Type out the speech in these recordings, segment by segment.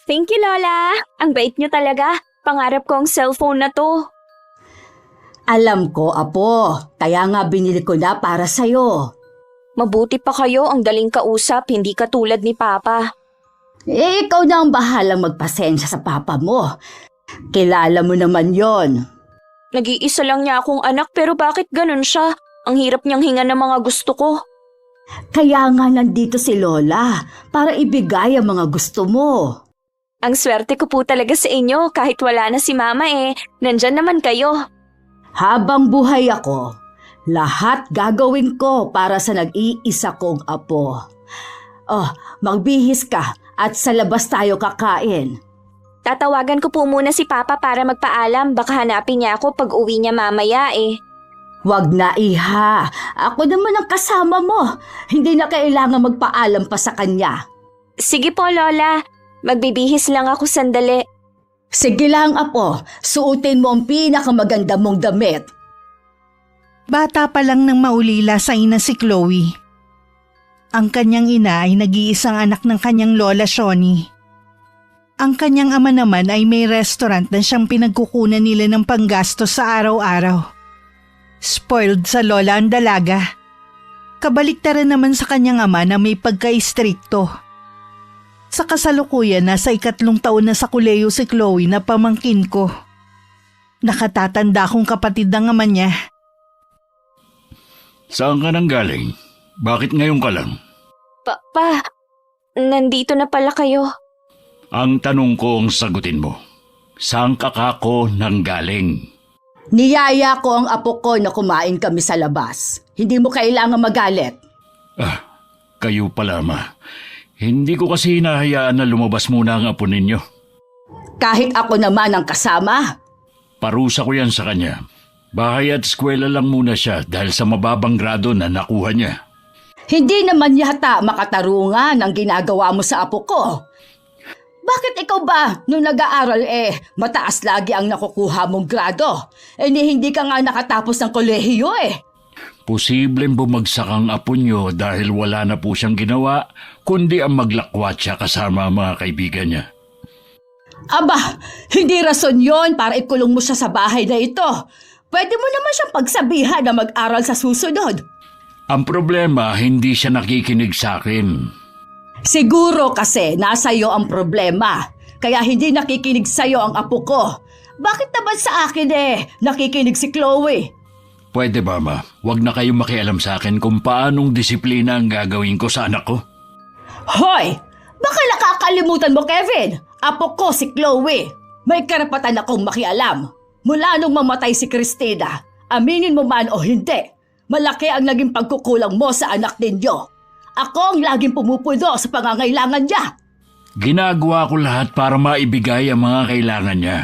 Thank you, Lola. Ang bait niyo talaga. Pangarap ko ang cellphone na to. Alam ko, Apo. Kaya nga binili ko na para sa'yo. Mabuti pa kayo, ang daling kausap, hindi katulad ni Papa. Ikaw na ang bahalang magpasensya sa papa mo. Kilala mo naman yon. Nag-iisa lang niya akong anak pero bakit ganun siya? Ang hirap niyang hinga ng mga gusto ko. Kaya nga nandito si Lola para ibigay ang mga gusto mo. Ang swerte ko po talaga sa inyo kahit wala na si Mama nandyan naman kayo. Habang buhay ako, lahat gagawin ko para sa nag-iisa kong apo. Oh, magbihis ka at sa labas tayo kakain. Tatawagan ko po muna si Papa para magpaalam. Baka hanapin niya ako pag uwi niya mamaya Wag na, Iha. Ako naman ang kasama mo. Hindi na kailangan magpaalam pa sa kanya. Sige po, Lola. Magbibihis lang ako sandali. Sige lang, Apo. Suotin mo ang pinakamaganda mong damit. Bata pa lang nang maulila sa ina si Chloe. Ang kanyang ina ay nag-iisang anak ng kanyang lola Shoni. Ang kanyang ama naman ay may restaurant na siyang pinagkukunan nila ng panggastos sa araw-araw. Spoiled sa lola ang dalaga. Kabaliktaran naman sa kanyang ama na may pagka-istrikto. Sa kasalukuyan, nasa 3 taon na sa kolehiyo si Chloe na pamangkin ko. Nakatatanda kong kapatid ng ama niya. Saan ka nang galing? Bakit ngayon ka lang? Pa, nandito na pala kayo. Ang tanong ko ang sagutin mo. Saan ka kako nang galing? Niyaya ko ang apo ko na kumain kami sa labas. Hindi mo kailangan magalit. Kayo pala, Ma. Hindi ko kasi hinahayaan na lumabas muna ang apo ninyo. Kahit ako naman ang kasama. Parusa ko yan sa kanya. Bahay at eskwela lang muna siya dahil sa mababang grado na nakuha niya. Hindi naman yata makatarungan ang ginagawa mo sa apo ko. Bakit ikaw ba, nung nag-aaral mataas lagi ang nakukuha mong grado? Hindi ka nga nakatapos ng kolehiyo Posibleng bumagsak ang apo niyo dahil wala na po siyang ginawa, kundi ang maglakwat siya kasama ang mga kaibigan niya. Aba, hindi rason yon para ikulong mo siya sa bahay na ito. Pwede mo naman siyang pagsabihan na mag-aral sa susunod. Ang problema, hindi siya nakikinig sa akin. Siguro kasi nasa iyo ang problema, kaya hindi nakikinig sa iyo ang apo ko. Bakit naman sa akin nakikinig si Chloe? Pwede ba, Ma? Huwag na kayong makialam sa akin kung paanong disiplina ang gagawin ko sa anak ko. Hoy! Baka nakakalimutan mo, Kevin! Apo ko si Chloe. May karapatan akong makialam. Mula nung mamatay si Christina, aminin mo man o hindi, malaki ang naging pagkukulang mo sa anak ninyo. Ako ang laging pumupudo sa pangangailangan niya. Ginagawa ko lahat para maibigay ang mga kailangan niya.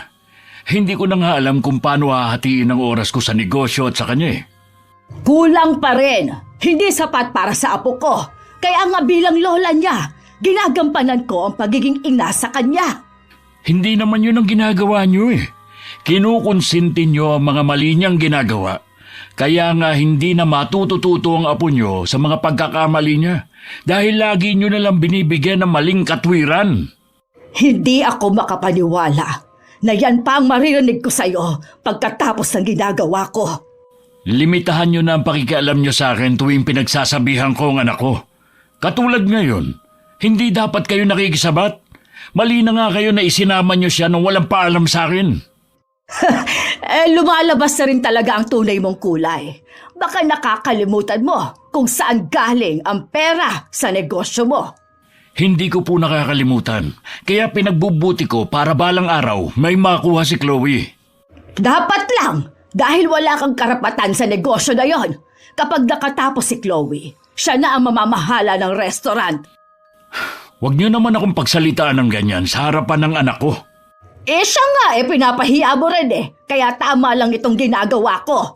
Hindi ko na nga alam kung paano hahatiin ang oras ko sa negosyo at sa kanya Kulang pa rin. Hindi sapat para sa apo ko. Kaya nga bilang lola niya, ginagampanan ko ang pagiging ina sa kanya. Hindi naman yun ang ginagawa niyo Kinukonsinti niyo ang mga mali niyang ginagawa. Kaya nga hindi na matututo ang apo niyo sa mga pagkakamali niya. Dahil lagi niyo nalang binibigyan ng maling katwiran. Hindi ako makapaniwala na yan pa ang maririnig ko sa'yo pagkatapos ng ginagawa ko. Limitahan niyo na ang pakikialam niyo sa akin tuwing pinagsasabihan ko ang anak ko. Katulad ngayon, hindi dapat kayo nakikisabat. Mali na nga kayo na isinama niyo siya nang walang paalam sa akin. Lumalabas na rin talaga ang tunay mong kulay. Baka nakakalimutan mo kung saan galing ang pera sa negosyo mo. Hindi ko po nakakalimutan. Kaya pinagbubuti ko para balang araw may makuha si Chloe. Dapat lang dahil wala kang karapatan sa negosyo na yon. Kapag nakatapos si Chloe, siya na ang mamamahala ng restaurant. Huwag niyo naman akong pagsalitaan ng ganyan sa harapan ng anak ko. Siya nga pinapahiya mo rin Kaya tama lang itong ginagawa ko.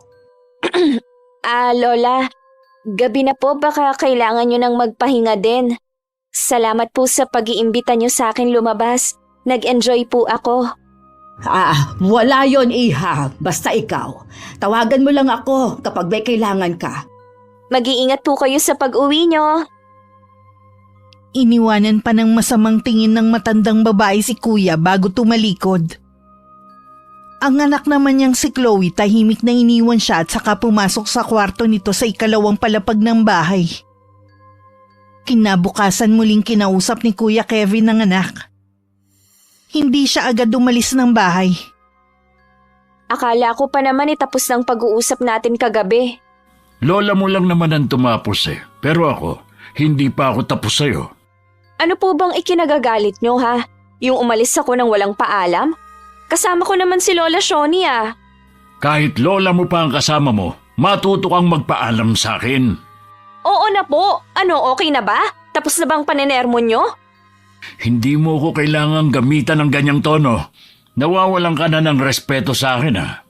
Lola, gabi na po baka kailangan nyo nang magpahinga din. Salamat po sa pag-iimbita nyo sa akin lumabas. Nag-enjoy po ako. Wala yon, Iha. Basta ikaw. Tawagan mo lang ako kapag may kailangan ka. Mag-iingat po kayo sa pag-uwi nyo. Iniwanan pa ng masamang tingin ng matandang babae si kuya bago tumalikod. Ang anak naman niyang si Chloe tahimik na iniwan siya at saka pumasok sa kwarto nito sa ikalawang palapag ng bahay. Kinabukasan muling kinausap ni Kuya Kevin ang anak. Hindi siya agad umalis ng bahay. Akala ko pa naman tapos ng pag-uusap natin kagabi. Lola mo lang naman ang tumapos eh. Pero ako, hindi pa ako tapos sa'yo. Ano po bang ikinagagalit nyo ha? Yung umalis ako ng walang paalam? Kasama ko naman si Lola Shoni ah. Kahit lola mo pa ang kasama mo, matuto kang magpaalam sa akin. Oo na po. Ano, okay na ba? Tapos na bang panenermo nyo? Hindi mo ko kailangang gamitan ng ganyang tono. Nawawalan ka na ng respeto sa akin ah.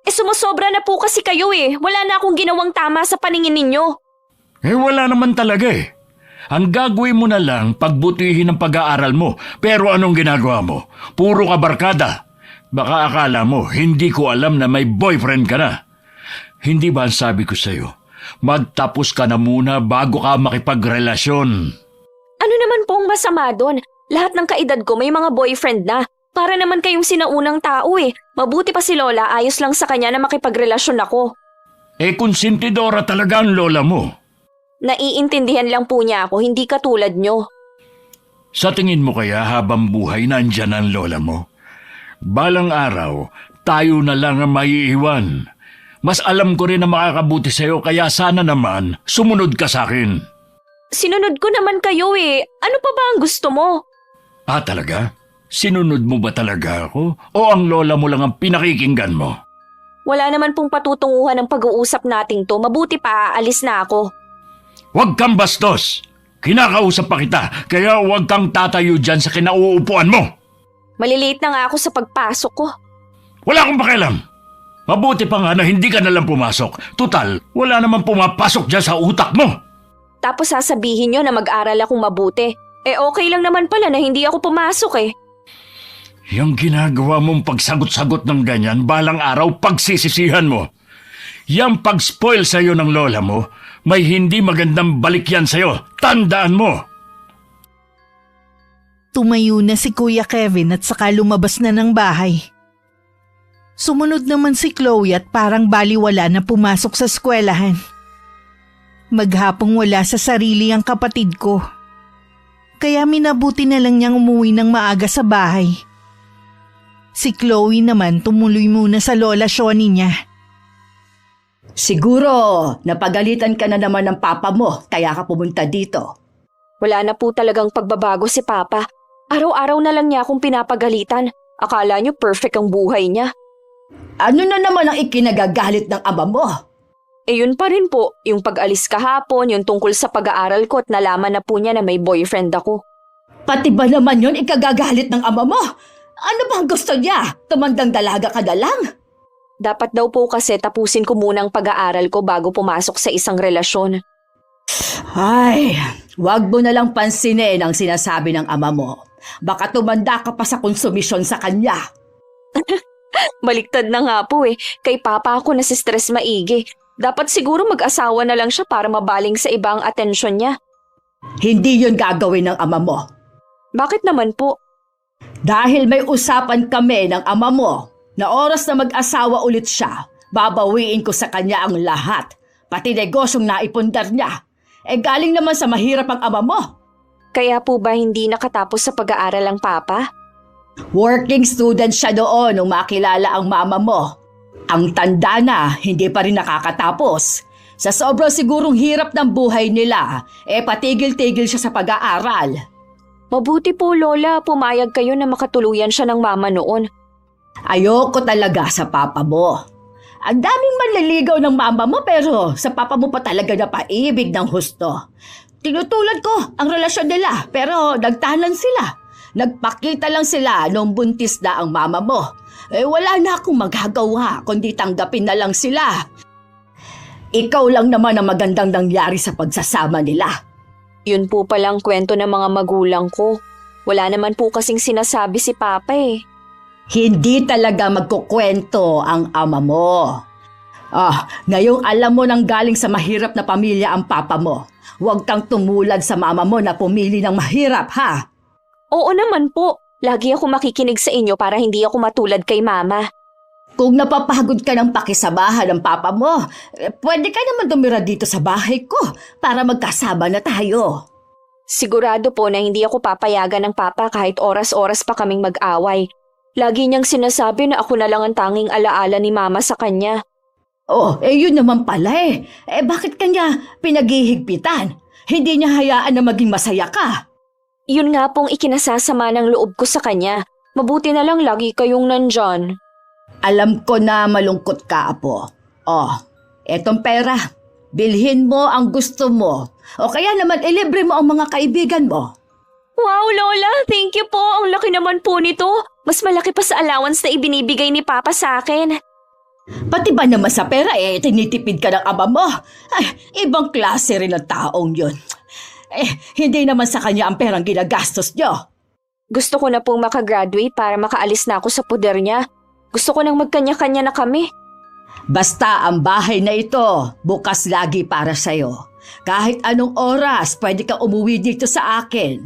Sumusobra na po kasi kayo eh. Wala na akong ginawang tama sa paningin ninyo. Wala naman talaga eh. Ang gagawin mo na lang, pagbutihin ang pag-aaral mo. Pero anong ginagawa mo? Puro ka barkada. Baka akala mo, hindi ko alam na may boyfriend ka na. Hindi ba ang sabi ko sa'yo? Magtapos ka na muna bago ka makipagrelasyon. Ano naman pong masama doon? Lahat ng kaedad ko may mga boyfriend na. Para naman kayong sinaunang tao eh. Mabuti pa si Lola, ayos lang sa kanya na makipagrelasyon ako. Konsentidora talaga ang lola mo. Naiintindihan lang po niya ako, hindi katulad nyo. Sa tingin mo kaya habang buhay nandyan ang lola mo? Balang araw, tayo na lang ang maiiwan. Mas alam ko rin na makakabuti sa'yo kaya sana naman sumunod ka sa akin. Sinunod ko naman kayo eh. Ano pa ba ang gusto mo? Talaga? Sinunod mo ba talaga ako? O ang lola mo lang ang pinakikinggan mo? Wala naman pong patutunguhan ng pag-uusap nating to. Mabuti pa, aalis na ako. Huwag kang bastos! Kinakausap pa kita, kaya huwag kang tatayo dyan sa kinauupuan mo! Maliliit na nga ako sa pagpasok ko. Wala akong pakialam! Mabuti pa nga na hindi ka nalang pumasok. Tutal, wala namang pumapasok dyan sa utak mo! Tapos sasabihin nyo na mag-aral akong mabuti. Okay lang naman pala na hindi ako pumasok eh. Yung ginagawa mong pagsagot-sagot ng ganyan, balang araw pagsisisihan mo. Yang pag-spoil sa'yo ng lola mo, may hindi magandang balik yan sa'yo. Tandaan mo! Tumayo na si Kuya Kevin at saka lumabas na ng bahay. Sumunod naman si Chloe at parang baliwala na pumasok sa eskwelahan. Maghapong wala sa sarili ang kapatid ko. Kaya minabuti na lang niyang umuwi ng maaga sa bahay. Si Chloe naman tumuloy muna sa Lola Shoni niya. Siguro, napagalitan ka na naman ng papa mo, kaya ka pumunta dito. Wala na po talagang pagbabago si Papa. Araw-araw na lang niya akong pinapagalitan. Akala niyo perfect ang buhay niya. Ano na naman ang ikinagagalit ng ama mo? Yun pa rin po, yung pag-alis kahapon, yung tungkol sa pag-aaral ko at nalaman na po niya na may boyfriend ako. Pati ba naman yon ikagagalit ng ama mo? Ano bang gusto niya? Tumandang dalaga ka na lang? Dapat daw po kasi tapusin ko muna ang pag-aaral ko bago pumasok sa isang relasyon. Ay, wag mo na lang pansinin ang sinasabi ng ama mo. Baka tumanda ka pa sa konsumisyon sa kanya. Baliktad na nga po eh. Kay Papa ako nasistress maigi. Dapat siguro mag-asawa na lang siya para mabaling sa ibang atensyon niya. Hindi yun gagawin ng ama mo. Bakit naman po? Dahil may usapan kami ng ama mo na oras na mag-asawa ulit siya, babawiin ko sa kanya ang lahat, pati negosyong naipundar niya. Galing naman sa mahirap ang ama mo. Kaya po ba hindi nakatapos sa pag-aaral ang Papa? Working student siya doon nung makilala ang mama mo. Ang tanda na, hindi pa rin nakakatapos. Sa sobrang sigurong hirap ng buhay nila, patigil-tigil siya sa pag-aaral. Mabuti po Lola, pumayag kayo na makatuluyan siya ng mama noon. Ayoko talaga sa papa mo. Ang daming manliligaw ng mama mo pero sa papa mo pa talaga napaibig ng husto. Tinutulad ko ang relasyon nila pero nagtahanan sila. Nagpakita lang sila nung buntis na ang mama mo. Wala na akong magagawa kundi tanggapin na lang sila. Ikaw lang naman ang magandang nangyari sa pagsasama nila. Yun po palang kwento ng mga magulang ko. Wala naman po kasing sinasabi si Papa eh. Hindi talaga magkukwento ang ama mo. Ngayong alam mo nang galing sa mahirap na pamilya ang papa mo. Huwag kang tumulad sa mama mo na pumili ng mahirap, ha? Oo naman po. Lagi ako makikinig sa inyo para hindi ako matulad kay mama. Kung napapagod ka ng pakisamahan ng papa mo, pwede ka naman tumira dito sa bahay ko para magkasama na tayo. Sigurado po na hindi ako papayagan ng papa kahit oras-oras pa kaming mag-away. Lagi niyang sinasabi na ako na lang ang tanging alaala ni mama sa kanya. Yun naman pala eh. Bakit kanya pinaghihigpitan? Hindi niya hayaan na maging masaya ka. Yun nga pong ikinasasama ng loob ko sa kanya. Mabuti na lang lagi kayong nandyan. Alam ko na malungkot ka, Apo. Etong pera. Bilhin mo ang gusto mo. O kaya naman ilibre mo ang mga kaibigan mo. Wow, Lola! Thank you po! Ang laki naman po nito. Mas malaki pa sa allowance na ibinibigay ni Papa sa akin. Pati ba naman sa pera tinitipid ka ng ama mo? Ibang klase rin ang taong yun. Hindi naman sa kanya ang perang ginagastos nyo. Gusto ko na pong makagraduate para makaalis na ako sa puder niya. Gusto ko nang magkanya-kanya na kami. Basta ang bahay na ito, bukas lagi para sa'yo. Kahit anong oras, pwede ka umuwi dito sa akin.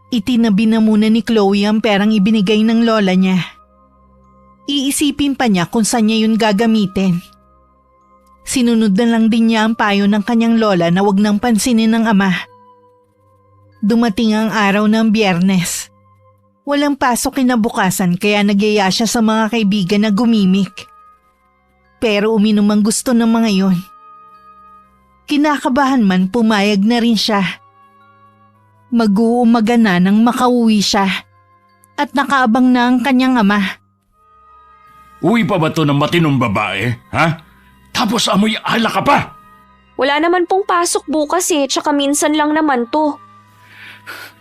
Itinabi na muna ni Chloe ang perang ibinigay ng lola niya. Iisipin pa niya kung saan niya yun gagamitin. Sinunod na lang din niya ang payo ng kanyang lola na wag nang pansinin ng ama. Dumating ang araw ng Biyernes. Walang pasok kinabukasan kaya nagyaya siya sa mga kaibigan na gumimik. Pero uminom ang gusto ng mga yon. Kinakabahan man pumayag na rin siya. Mag-uumaga na nang makauwi siya at nakaabang na ang kanyang ama. Uwi pa ba to ng matinong babae, ha? Tapos amoy alak ka pa! Wala naman pong pasok bukas tsaka minsan lang naman to.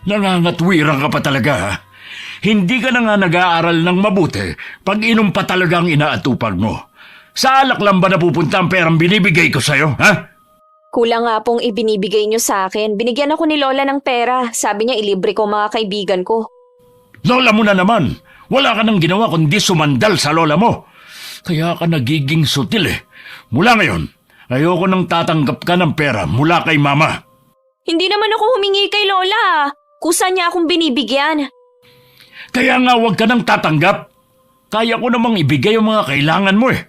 Nangangatwiran ka pa talaga, ha? Hindi ka na nga nag-aaral ng mabuti pag inom pa talaga ang inaatupag mo. Sa alak lang ba napupunta ang perang binibigay ko sa'yo, ha? Kulang nga pong ibinibigay niyo sa akin. Binigyan ako ni Lola ng pera. Sabi niya ilibre ko mga kaibigan ko. Lola mo na naman! Wala ka nang ginawa kundi sumandal sa lola mo. Kaya ka nagiging sutil eh. Mula ngayon, ayoko nang tatanggap ka ng pera mula kay mama. Hindi naman ako humingi kay Lola. Kusa niya akong binibigyan. Kaya nga huwag ka nang tatanggap. Kaya ko namang ibigay ang mga kailangan mo eh.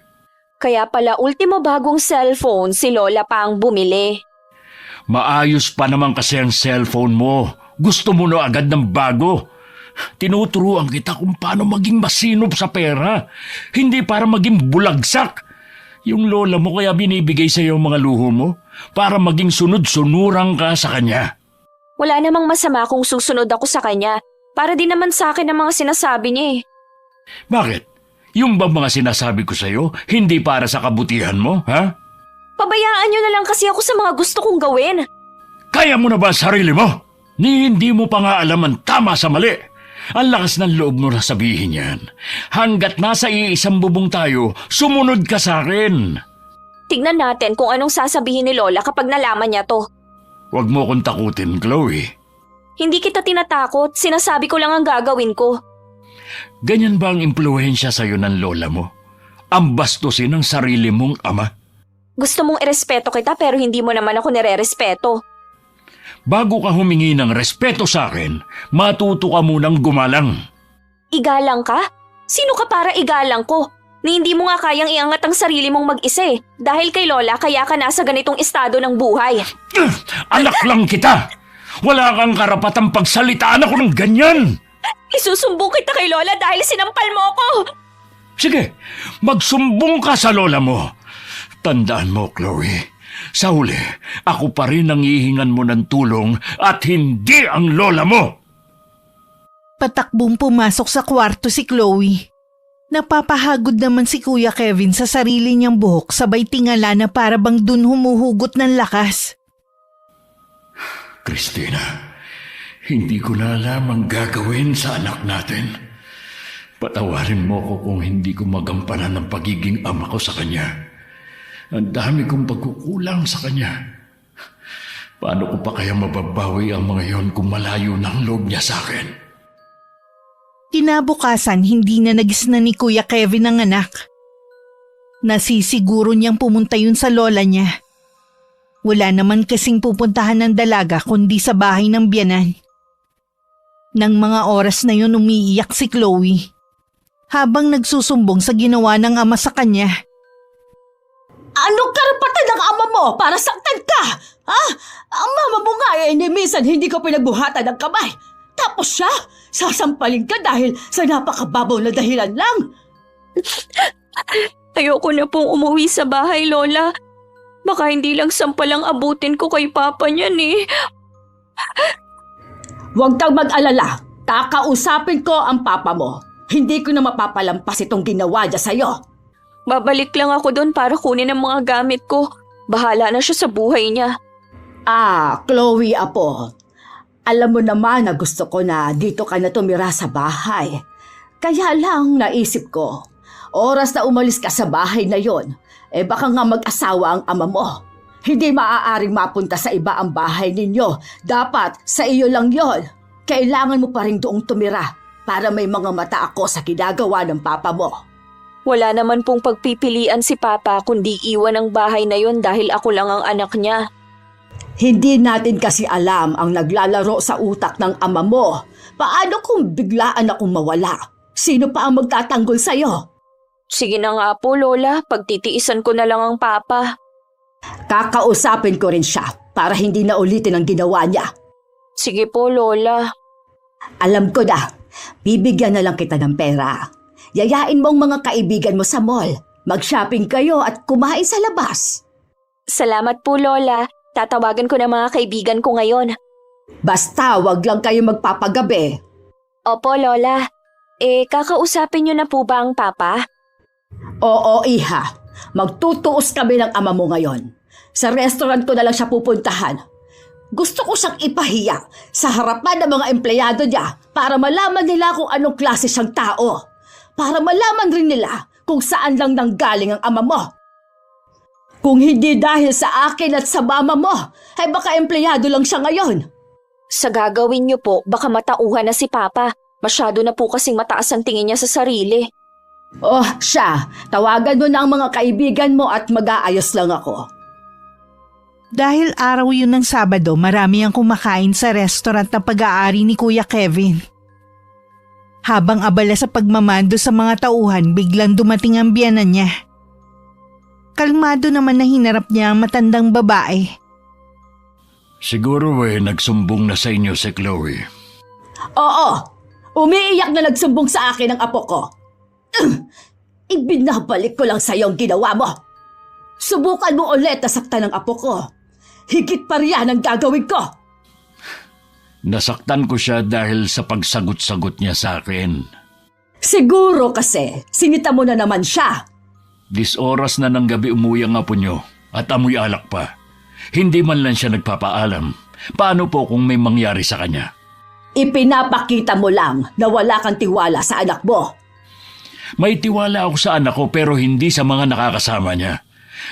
Kaya pala ultimo bagong cellphone si Lola pa ang bumili. Maayos pa naman kasi ang cellphone mo. Gusto mo na agad ng bago. Tinuturuan kita kung paano maging masinop sa pera. Hindi para maging bulagsak. Yung lola mo kaya binibigay sa iyo mga luho mo para maging sunod-sunurang ka sa kanya. Wala namang masama kung susunod ako sa kanya. Para din naman sa akin ang mga sinasabi niya eh. Bakit? Yung bang mga sinasabi ko sa iyo hindi para sa kabutihan mo, ha? Pabayaan niyo na lang kasi ako sa mga gusto kong gawin. Kaya mo na ba sarili mo? Ni hindi mo pa nga alam ang tama sa mali. Ang lakas ng loob mo na sabihin yan. Hanggat nasa iisang bubong tayo, sumunod ka sa akin. Tignan natin kung anong sasabihin ni Lola kapag nalaman niya to. Huwag mo kong takutin, Chloe. Hindi kita tinatakot, sinasabi ko lang ang gagawin ko. Ganyan ba ang impluwensya sa'yo ng lola mo? Ang bastusin ng sarili mong ama? Gusto mong irespeto kita pero hindi mo naman ako nire-respeto. Bago ka humingi ng respeto sa akin, matuto ka munang gumalang. Igalang ka? Sino ka para igalang ko? Ni hindi mo nga kayang iangat ang sarili mong mag-isa eh. Dahil kay Lola kaya ka nasa ganitong estado ng buhay. Anak lang kita! Wala kang karapatang pagsalitaan ako ng ganyan! Isusumbong kita kay Lola dahil sinampal mo ako! Sige, magsumbong ka sa lola mo. Tandaan mo, Chloe. Sa huli, ako pa rin ang hihingan mo ng tulong at hindi ang lola mo. Patakbong pumasok sa kwarto si Chloe. Napapahagod naman si Kuya Kevin sa sarili niyang buhok sabay tingala na para bang dun humuhugot ng lakas. Christina, hindi ko na alam ang gagawin sa anak natin. Patawarin mo ko kung hindi ko magampanan ang pagiging ama ko sa kanya. Ang dami kong pagkukulang sa kanya. Paano ko pa kaya mababawi ang mga yon kung malayo ng loob niya sa akin? Kinabukasan hindi na nagisna ni Kuya Kevin ang anak. Nasisiguro niyang pumunta yun sa lola niya. Wala naman kasing pupuntahan ng dalaga kundi sa bahay ng biyanan. Nang mga oras na yun umiiyak si Chloe habang nagsusumbong sa ginawa ng ama sa kanya. Anong karapatan ng ama mo para saktan ka? Ha? Ang mama mo nga ni minsan hindi ko pinagbuhatan ng kamay. Tapos siya, sasampalin ka dahil sa napakababaw na dahilan lang. Ayoko na pong umuwi sa bahay, Lola. Baka hindi lang sampalang abutin ko kay Papa niyan eh. Huwag kang mag-alala. Kakausapin ko ang papa mo. Hindi ko na mapapalampas itong ginawa niya sa'yo. Babalik lang ako doon para kunin ang mga gamit ko. Bahala na siya sa buhay niya. Chloe, apo. Alam mo naman na gusto ko na dito ka na tumira sa bahay. Kaya lang naisip ko, oras na umalis ka sa bahay na yon, baka nga mag-asawa ang ama mo. Hindi maaaring mapunta sa iba ang bahay ninyo. Dapat sa iyo lang yon. Kailangan mo pa rin doong tumira para may mga mata ako sa ginagawa ng papa mo. Wala naman pong pagpipilian si Papa kundi iwan ang bahay na yon dahil ako lang ang anak niya. Hindi natin kasi alam ang naglalaro sa utak ng ama mo. Paano kung biglaan akong mawala? Sino pa ang magtatanggol sa'yo? Sige na nga po, Lola. Pagtitiisan ko na lang ang Papa. Kakausapin ko rin siya para hindi na ulitin ang ginawa niya. Sige po, Lola. Alam ko na, bibigyan na lang kita ng pera. Yayain mo ang mga kaibigan mo sa mall. Mag-shopping kayo at kumain sa labas. Salamat po, Lola. Tatawagan ko na mga kaibigan ko ngayon. Basta wag lang kayo magpapagabi. Opo, Lola. Kakausapin niyo na po ba ang Papa? Oo, iha. Magtutuos kami ng ama mo ngayon. Sa restaurant ko na lang siya pupuntahan. Gusto ko siyang ipahiya sa harapan ng mga empleyado niya para malaman nila kung anong klase siyang tao. Para malaman rin nila kung saan lang nanggaling ang ama mo. Kung hindi dahil sa akin at sa mama mo, ay baka empleyado lang siya ngayon. Sa gagawin niyo po, baka matauhan na si Papa. Masyado na po kasing mataas ang tingin niya sa sarili. Oh, siya. Tawagan mo na ang mga kaibigan mo at mag-aayos lang ako. Dahil araw yun ng Sabado, marami ang kumakain sa restaurant na pag-aari ni Kuya Kevin. Habang abala sa pagmamando sa mga tauhan, biglang dumating ang biyanan niya. Kalmado naman na hinarap niya ang matandang babae. Siguro nagsumbong na sa inyo si Chloe. Oo, umiiyak na nagsumbong sa akin ang apo ko. Ibinabalik ko lang sa iyo ang ginawa mo. Subukan mo ulit na saktan ng apo ko. Higit pa riyan ang gagawin ko. Nasaktan ko siya dahil sa pagsagot-sagot niya sa akin. Siguro kasi sinita mo na naman siya. Oras na ng gabi umuwi ang apo nyo at amoy alak pa. Hindi man lang siya nagpapaalam. Paano po kung may mangyari sa kanya? Ipinapakita mo lang na wala kang tiwala sa anak mo. May tiwala ako sa anak ko pero hindi sa mga nakakasama niya.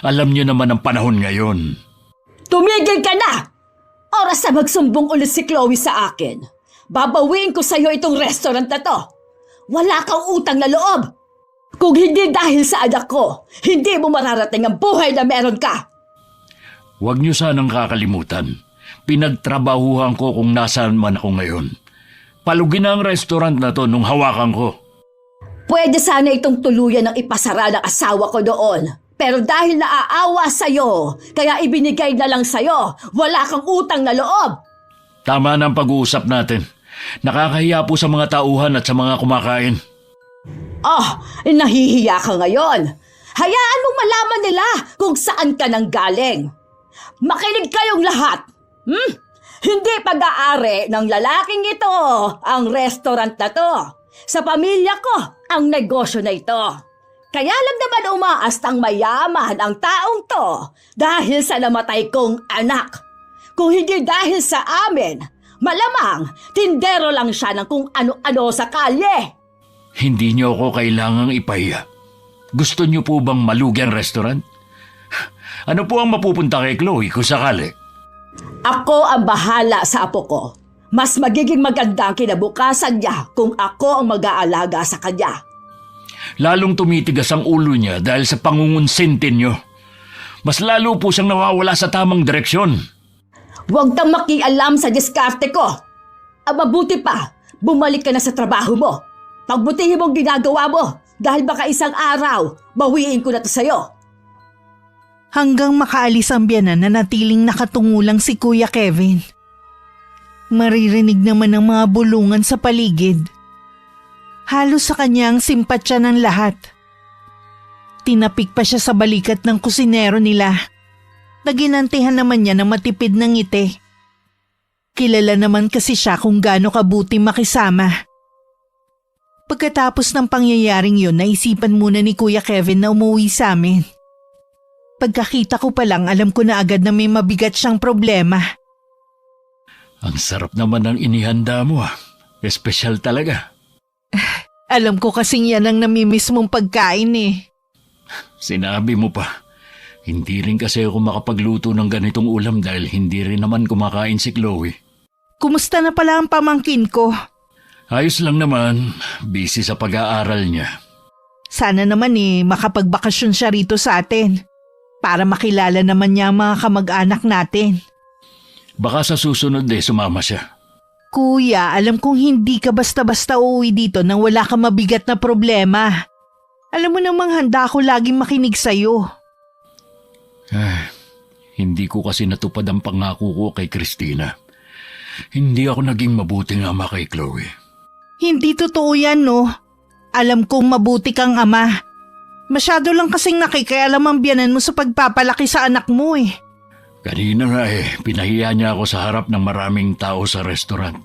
Alam niyo naman ang panahon ngayon. Tumigil ka na! Oras na magsumbong ulit si Chloe sa akin. Babawiin ko sa iyo itong restaurant na to. Wala kang utang na loob. Kung hindi dahil sa anak ko, hindi mo mararating ang buhay na meron ka. Huwag niyo sanang kakalimutan. Pinagtrabahuhan ko kung nasaan man ako ngayon. Palugin na ang restaurant na to nung hawakan ko. Pwede sana itong tuluyan ng ipasara ng asawa ko doon. Pero dahil naaawa sa'yo, kaya ibinigay na lang sa'yo. Wala kang utang na loob. Tama na ang pag-uusap natin. Nakakahiya po sa mga tauhan at sa mga kumakain. Nahihiya ka ngayon. Hayaan mong malaman nila kung saan ka nang galing. Makinig kayong lahat. Hindi pag-aari ng lalaking ito ang restaurant na to. Sa pamilya ko ang negosyo na ito. Kaya lang naman umaastang mayaman ang taong to dahil sa namatay kong anak. Kung hindi dahil sa amin, malamang tindero lang siya ng kung ano-ano sa kalye. Hindi niyo ako kailangang ipahiya. Gusto niyo po bang malugi ang restaurant? Ano po ang mapupunta kay Chloe kung sakali? Ako ang bahala sa apo ko. Mas magiging maganda ang kinabukasan niya kung ako ang mag-aalaga sa kanya. lalong tumitigas ang ulo niya dahil sa pangungunsintin niyo. Mas lalo po siyang nawawala sa tamang direksyon. Huwag kang makialam sa diskarte ko. Mabuti pa, bumalik ka na sa trabaho mo. Pagbutihin mong ginagawa mo dahil baka isang araw, bawiin ko na to sa'yo. Hanggang makaalis ang biyanan na natiling nakatungulang si Kuya Kevin. Maririnig naman ang mga bulungan sa paligid. Halos sa kanya ang simpatsya ng lahat. Tinapik pa siya sa balikat ng kusinero nila. Naginantihan naman niya ng matipid ng ngiti. Kilala naman kasi siya kung gaano kabuti makisama. Pagkatapos ng pangyayaring yun, naisipan muna ni Kuya Kevin na umuwi sa amin. Pagkakita ko pa lang, alam ko na agad na may mabigat siyang problema. Ang sarap naman ng inihanda mo. Espesyal talaga. Alam ko kasing yan ang namimiss mong pagkain eh. Sinabi mo pa. Hindi rin kasi ako makapagluto ng ganitong ulam dahil hindi rin naman kumakain si Chloe. Kumusta na pala ang pamangkin ko? Ayos lang naman. Busy sa pag-aaral niya. Sana naman makapagbakasyon siya rito sa atin. Para makilala naman niya ang mga kamag-anak natin. Baka sa susunod sumama siya. Kuya, alam kong hindi ka basta-basta uuwi dito nang wala ka mabigat na problema. Alam mo namang handa ako laging makinig sa'yo. Hindi ko kasi natupad ang pangako ko kay Christina. Hindi ako naging mabuting ama kay Chloe. Hindi totoo yan, no? Alam kong mabuti kang ama. Masyado lang kasing nakikialam ang biyanan mo sa pagpapalaki sa anak mo eh. Kanina nga pinahiya niya ako sa harap ng maraming tao sa restaurant.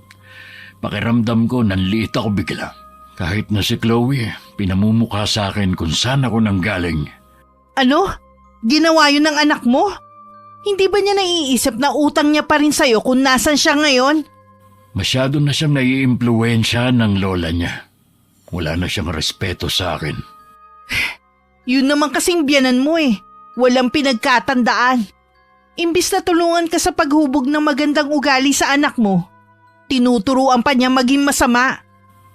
Pakiramdam ko nanliit ako bigla. Kahit na si Chloe, pinamumukha sa akin kung saan ako nanggaling. Ano? Ginawa yun ng anak mo? Hindi ba niya naiisip na utang niya pa rin sa'yo kung nasan siya ngayon? Masyado na siyang naiimpluwensya ng lola niya. Wala na siyang respeto sa akin. Yun naman kasing biyanan mo eh. Walang pinagkatandaan. Imbis na tulungan ka sa paghubog ng magandang ugali sa anak mo, tinuturuan pa niya maging masama.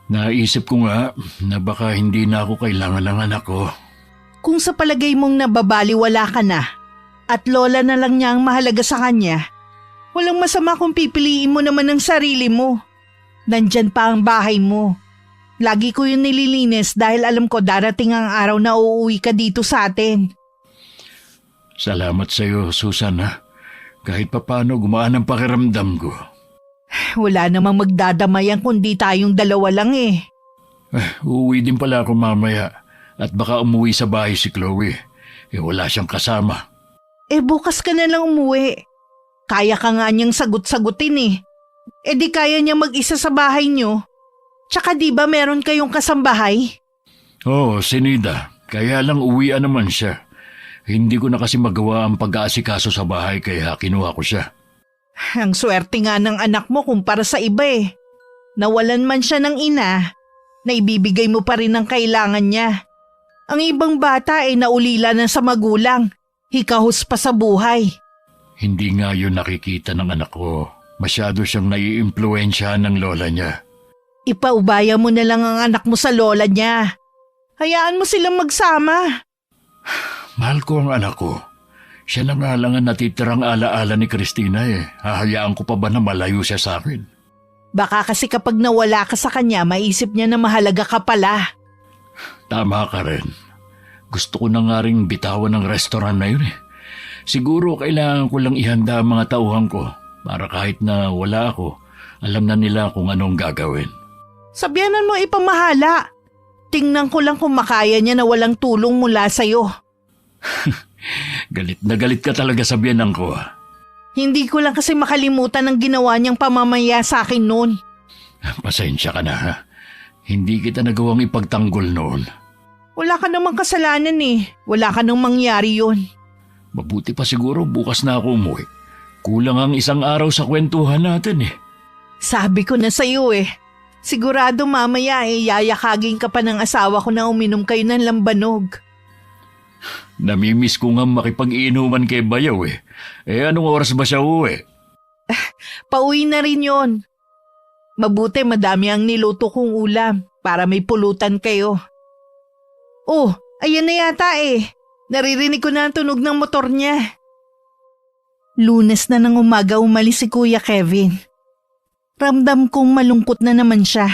Naisip ko nga na baka hindi na ako kailangan ng anak ko. Kung sa palagay mong nababaliwala ka na at lola na lang niya ang mahalaga sa kanya, walang masama kung pipiliin mo naman ang sarili mo. Nandyan pa ang bahay mo. Lagi ko yun nililinis dahil alam ko darating ang araw na uuwi ka dito sa atin. Salamat sa iyo, Susan. Kahit papano gumaan ang pakiramdam ko. Wala namang magdadamayan kundi tayong dalawa lang eh. Uuwi din pala ako mamaya at baka umuwi sa bahay si Chloe. Wala siyang kasama. Bukas ka na lang umuwi. Kaya ka nga niyang sagot-sagutin eh. Di kaya niya mag-isa sa bahay niyo. Tsaka di ba meron kayong kasambahay? Oo, si Nida. Kaya lang uwian naman siya. Hindi ko na kasi magawa ang pag-aasikaso sa bahay kaya kinuha ko siya. Ang swerte nga ng anak mo kumpara sa iba eh. Nawalan man siya ng ina, naibibigay mo pa rin ang kailangan niya. Ang ibang bata ay naulila na sa magulang, hikahos pa sa buhay. Hindi nga yun nakikita ng anak ko. Masyado siyang naiimpluwensyahan ng lola niya. Ipaubaya mo na lang ang anak mo sa lola niya. Hayaan mo silang magsama. Mahal ko ang anak ko. Siya na nga lang ang natitirang alaala ni Christina Hahayaan ko pa ba na malayo siya sa akin? Baka kasi kapag nawala ka sa kanya, maisip niya na mahalaga ka pala. Tama ka rin. Gusto ko na nga rin bitawan ng restaurant na yun Siguro kailangan ko lang ihanda ang mga tauhan ko para kahit na wala ako, alam na nila kung anong gagawin. Sabihanan mo ipamahala. Tingnan ko lang kung makaya niya na walang tulong mula sa'yo. Galit na galit ka talaga sa biyanan ko. Hindi ko lang kasi makalimutan ang ginawa niyang pamamaya sa akin noon. Pasensya ka na Hindi kita nagawang ipagtanggol noon. Wala ka namang kasalanan Wala ka nang mangyari yun. Mabuti pa siguro bukas na ako umuwi. Kulang ang isang araw sa kwentuhan natin Sabi ko na sa'yo Sigurado mamaya yayakagin ka pa ng asawa ko na uminom kayo ng lambanog. Namimiss ko nga makipag-inuman kay Bayaw anong oras ba siya uwi? Pauwi na rin yon. Mabuti madami ang niluto kong ulam para may pulutan kayo. Oh, ayan na yata eh. Naririnig ko na ang tunog ng motor niya. Lunes na ng umaga umalis si Kuya Kevin. Ramdam kong malungkot na naman siya.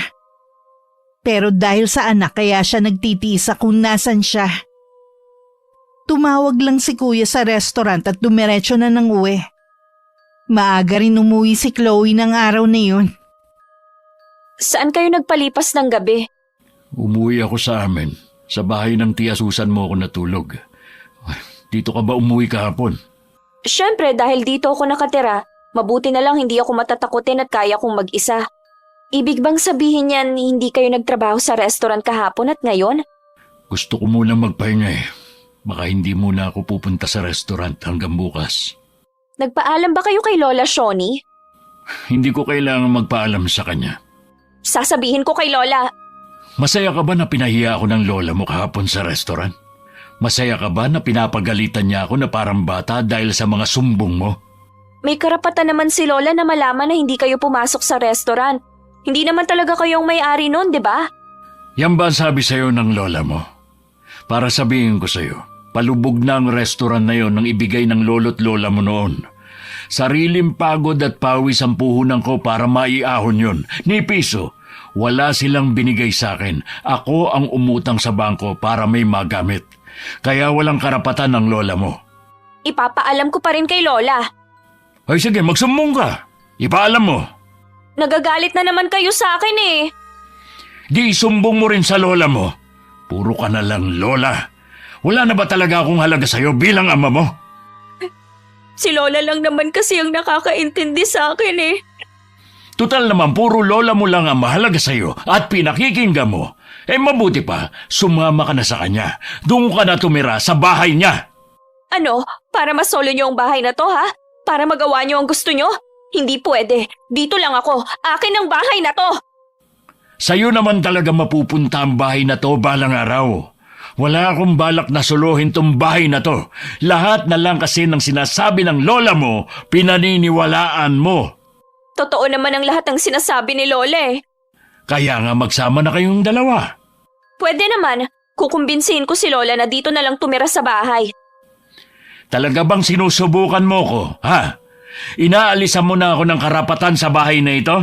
Pero dahil sa anak kaya siya nagtitiisa kung nasan siya. Tumawag lang si Kuya sa restaurant at dumiretso na ng uwi. Maaga rin umuwi si Chloe ng araw na yun. Saan kayo nagpalipas ng gabi? Umuwi ako sa amin. Sa bahay ng tiya Susan mo ako natulog. Dito ka ba umuwi kahapon? Siyempre dahil dito ako nakatira, mabuti na lang hindi ako matatakutin at kaya kong mag-isa. Ibig bang sabihin niyan hindi kayo nagtrabaho sa restaurant kahapon at ngayon? Gusto ko muna magpahinga eh. Baka hindi muna ako pupunta sa restaurant hanggang bukas. Nagpaalam ba kayo kay Lola Shoni? Hindi ko kailangan magpaalam sa kanya. Sasabihin ko kay Lola. Masaya ka ba na pinahiya ako ng lola mo kahapon sa restaurant? Masaya ka ba na pinapagalitan niya ako na parang bata dahil sa mga sumbong mo? May karapatan naman si Lola na malaman na hindi kayo pumasok sa restaurant. Hindi naman talaga kayong may-ari nun, di ba? Yan ba ang sabi sa'yo ng lola mo? Para sabihin ko sa'yo, palubog na ang restaurant na yon nang ibigay ng lolo't lola mo noon. Sariling pagod at pawis ang puhunan ko para maiahon yon. Ni piso, wala silang binigay sa akin. Ako ang umutang sa bangko para may magamit. Kaya walang karapatan ng lola mo. Ipapaalam ko pa rin kay Lola. Ay sige, magsumbong ka. Ipaalam mo. Nagagalit na naman kayo sa akin eh. Di isumbong mo rin sa lola mo. Puro ka na lang lola. Wala na ba talaga akong halaga sa'yo bilang ama mo? Si Lola lang naman kasi ang nakakaintindi sa akin eh. Tutal naman, puro lola mo lang ang mahalaga sa'yo at pinakikinggan mo. Eh mabuti pa, sumama ka na sa kanya. Doon ka na tumira sa bahay niya. Ano? Para masolo niyo ang bahay na to ha? Para magawa niyo ang gusto niyo? Hindi pwede. Dito lang ako. Akin ang bahay na to. Sa'yo naman talaga mapupunta ang bahay na to balang araw. Wala akong balak na suluhin tong bahay na to. Lahat na lang kasi ng sinasabi ng lola mo, pinaniniwalaan mo. Totoo naman ang lahat ng sinasabi ni Lola eh. Kaya nga magsama na kayong dalawa. Pwede naman. Kukumbinsihin ko si Lola na dito na lang tumira sa bahay. Talaga bang sinusubukan mo ko, ha? Inaalisan mo na ako ng karapatan sa bahay na ito?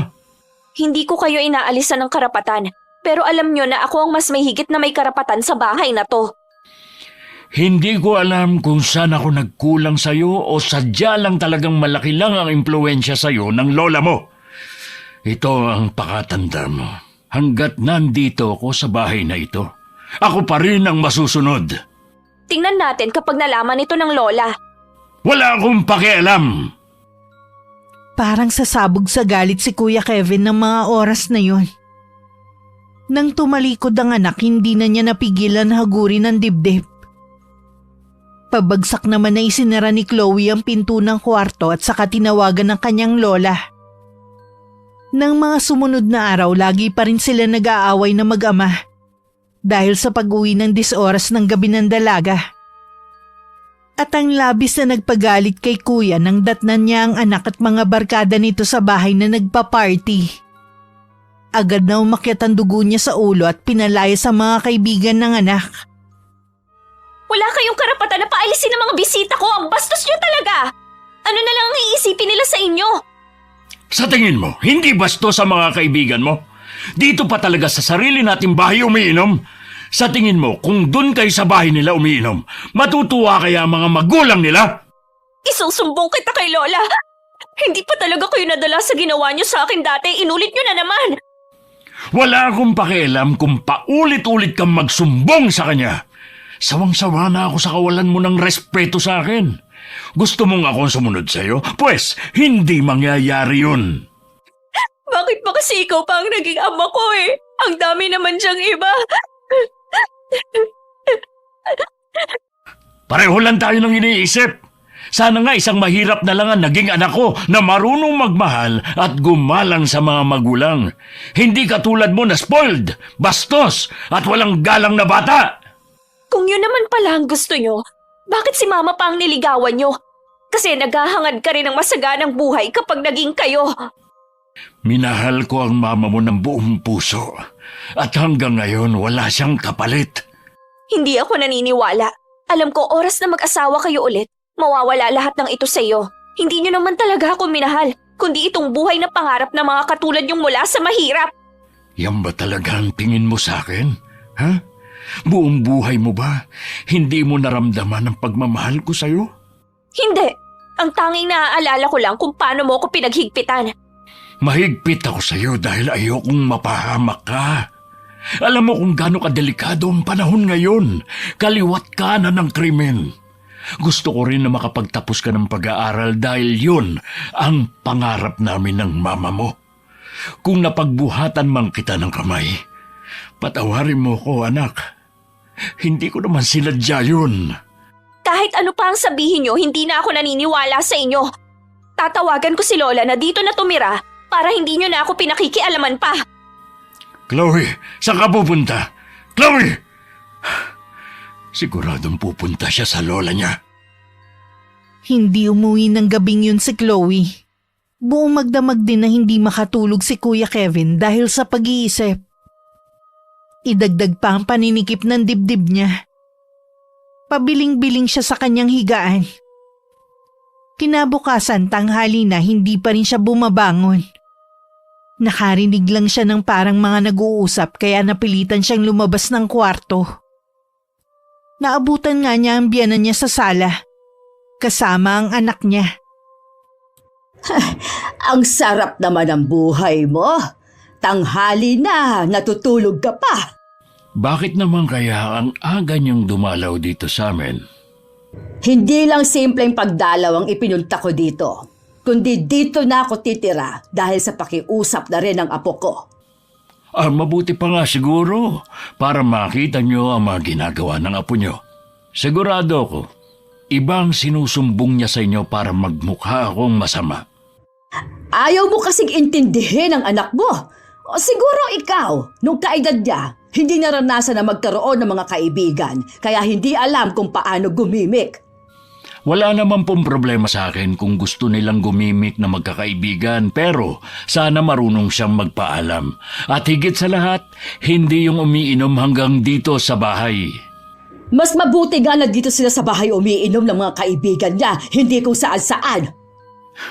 Hindi ko kayo inaalisan ng karapatan. Pero alam nyo na ako ang mas may higit na may karapatan sa bahay na to. Hindi ko alam kung saan ako nagkulang sa'yo o sadya lang talagang malaki lang ang impluensya sa'yo ng lola mo. Ito ang pakatanda mo. Hanggat nandito ako sa bahay na ito, ako pa rin ang masusunod. Tingnan natin kapag nalaman ito ng Lola. Wala akong pakialam. Parang sasabog sa galit si Kuya Kevin ng mga oras na yun. Nang tumalikod ang anak, hindi na niya napigilan hagurin ng dibdib. Pabagsak naman na isinara ni Chloe ang pinto ng kwarto at saka tinawagan ng kanyang lola. Nang mga sumunod na araw, lagi pa rin sila nag-aaway na mag-ama dahil sa pag-uwi ng 10 oras ng gabi ng dalaga. At ang labis na nagpagalit kay kuya nang datnan niya ang anak at mga barkada nito sa bahay na nagpa-party. Agad na umakyat ang dugo niya sa ulo at pinalaya sa mga kaibigan ng anak. Wala kayong karapatan na paalisin ang mga bisita ko. Ang bastos nyo talaga. Ano na lang ang iisipin nila sa inyo? Sa tingin mo, hindi basto sa mga kaibigan mo? Dito pa talaga sa sarili nating bahay umiinom? Sa tingin mo, kung dun kayo sa bahay nila umiinom, matutuwa kaya ang mga magulang nila? Isusumbong kita kay Lola. Hindi pa talaga kayo nadala sa ginawa nyo sa akin dati. Inulit nyo na naman. Wala akong pakialam kung paulit-ulit kang magsumbong sa kanya. Sawang-sawa na ako sa kawalan mo ng respeto sa akin. Gusto mong akong sumunod sa'yo? Pwes, hindi mangyayari yun. Bakit ba kasi ikaw pa ang naging ama ko eh? Ang dami naman diyang iba. Pareho lang tayo ng iniisip. Sana nga isang mahirap na lang ang naging anak ko na marunong magmahal at gumalang sa mga magulang. Hindi katulad mo na spoiled, bastos at walang galang na bata. Kung yun naman pala ang gusto nyo, bakit si Mama pa ang niligawan nyo? Kasi naghahangad ka rin ng masaganang buhay kapag naging kayo. Minahal ko ang mama mo ng buong puso at hanggang ngayon wala siyang kapalit. Hindi ako naniniwala. Alam ko oras na mag-asawa kayo ulit, mawawala lahat ng ito sa iyo. Hindi niyo naman talaga ako minahal, kundi itong buhay na pangarap ng mga katulad yung mula sa mahirap. Yan ba talaga ang tingin mo sa akin? Ha? Buong buhay mo ba? Hindi mo naramdaman ang pagmamahal ko sa'yo? Hindi. Ang tanging naaalala ko lang kung paano mo ako pinaghigpitan. Mahigpit ako sa'yo dahil ayokong mapahamak ka. Alam mo kung gaano kadelikado ang panahon ngayon. Kaliwat kanan ng krimen. Gusto ko rin na makapagtapos ka ng pag-aaral dahil yun ang pangarap namin ng mama mo. Kung napagbuhatan man kita ng kamay, patawarin mo ko, anak. Hindi ko naman sinadya yun. Kahit ano pa ang sabihin niyo, hindi na ako naniniwala sa inyo. Tatawagan ko si Lola na dito na tumira para hindi niyo na ako pinakikialaman pa. Chloe, saan ka pupunta? Chloe! Siguradong pupunta siya sa lola niya. Hindi umuwi ng gabing yun si Chloe. Buong magdamag din na hindi makatulog si Kuya Kevin dahil sa pag-iisip. Idagdag pa ang paninikip ng dibdib niya. Pabiling-biling siya sa kanyang higaan. Kinabukasan tanghali na hindi pa rin siya bumabangon. Nakarinig lang siya ng parang mga nag-uusap kaya napilitan siyang lumabas ng kwarto. Naabutan nga niya ang biyanan niya sa sala, kasama ang anak niya. Ang sarap naman ng buhay mo. Tanghali na, natutulog ka pa. Bakit naman kaya ang aga niyang dumalaw dito sa amin? Hindi lang simpleng pagdalaw ang ipinunta ko dito, kundi dito na ako titira dahil sa pakiusap na rin ng apo ko. Mabuti pa nga siguro para makita niyo ang mga ginagawa ng apo niyo. Sigurado ako, ibang sinusumbong niya sa inyo para magmukha akong masama. Ayaw mo kasing intindihin ang anak mo. O siguro ikaw, nung kaedad niya, hindi naranasan na magkaroon ng mga kaibigan, kaya hindi alam kung paano gumimik. Wala naman pong problema sa akin kung gusto nilang gumimik na magkakaibigan, pero sana marunong siyang magpaalam. At higit sa lahat, hindi yung umiinom hanggang dito sa bahay. Mas mabuti nga na dito sila sa bahay umiinom ng mga kaibigan niya, hindi kung saan-saan.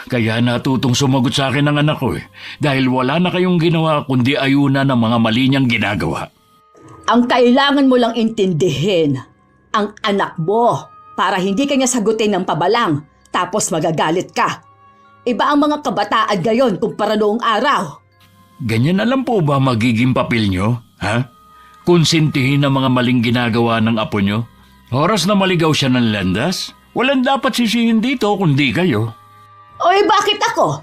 Kaya natutong sumagot sa akin ang anak ko dahil wala na kayong ginawa kundi ayuna ng mga mali niyang ginagawa. Ang kailangan mo lang intindihin, ang anak mo, para hindi kanya sagutin ng pabalang, tapos magagalit ka. Iba ang mga kabataan ngayon kumpara noong araw. Ganyan na lang po ba magiging papel niyo, ha? Konsintihin ang mga maling ginagawa ng apo niyo? Oras na maligaw siya ng landas, walang dapat sisihin dito kundi kayo. Oy, bakit ako?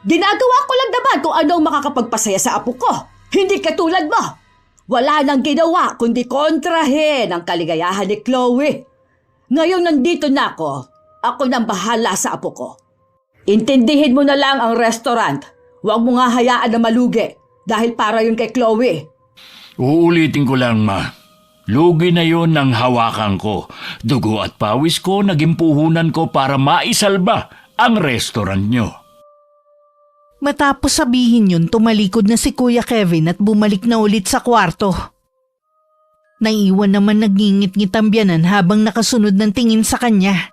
Ginagawa ko lang naman kung anong makakapagpasaya sa apo ko. Hindi katulad mo. Wala nang ginawa kundi kontrahin ang kaligayahan ni Chloe. Ngayon nandito na ako. Ako nang bahala sa apo ko. Intindihin mo na lang ang restaurant. Huwag mo nga hayaan na malugi dahil para yun kay Chloe. Uulitin ko lang, ma. Lugi na yon ng hawakan ko. Dugo at pawis ko naging puhunan ko para maisalba ang restaurant nyo. Matapos sabihin yun, tumalikod na si Kuya Kevin at bumalik na ulit sa kwarto. Naiwan naman nagingit-ngit ang biyanan habang nakasunod ng tingin sa kanya.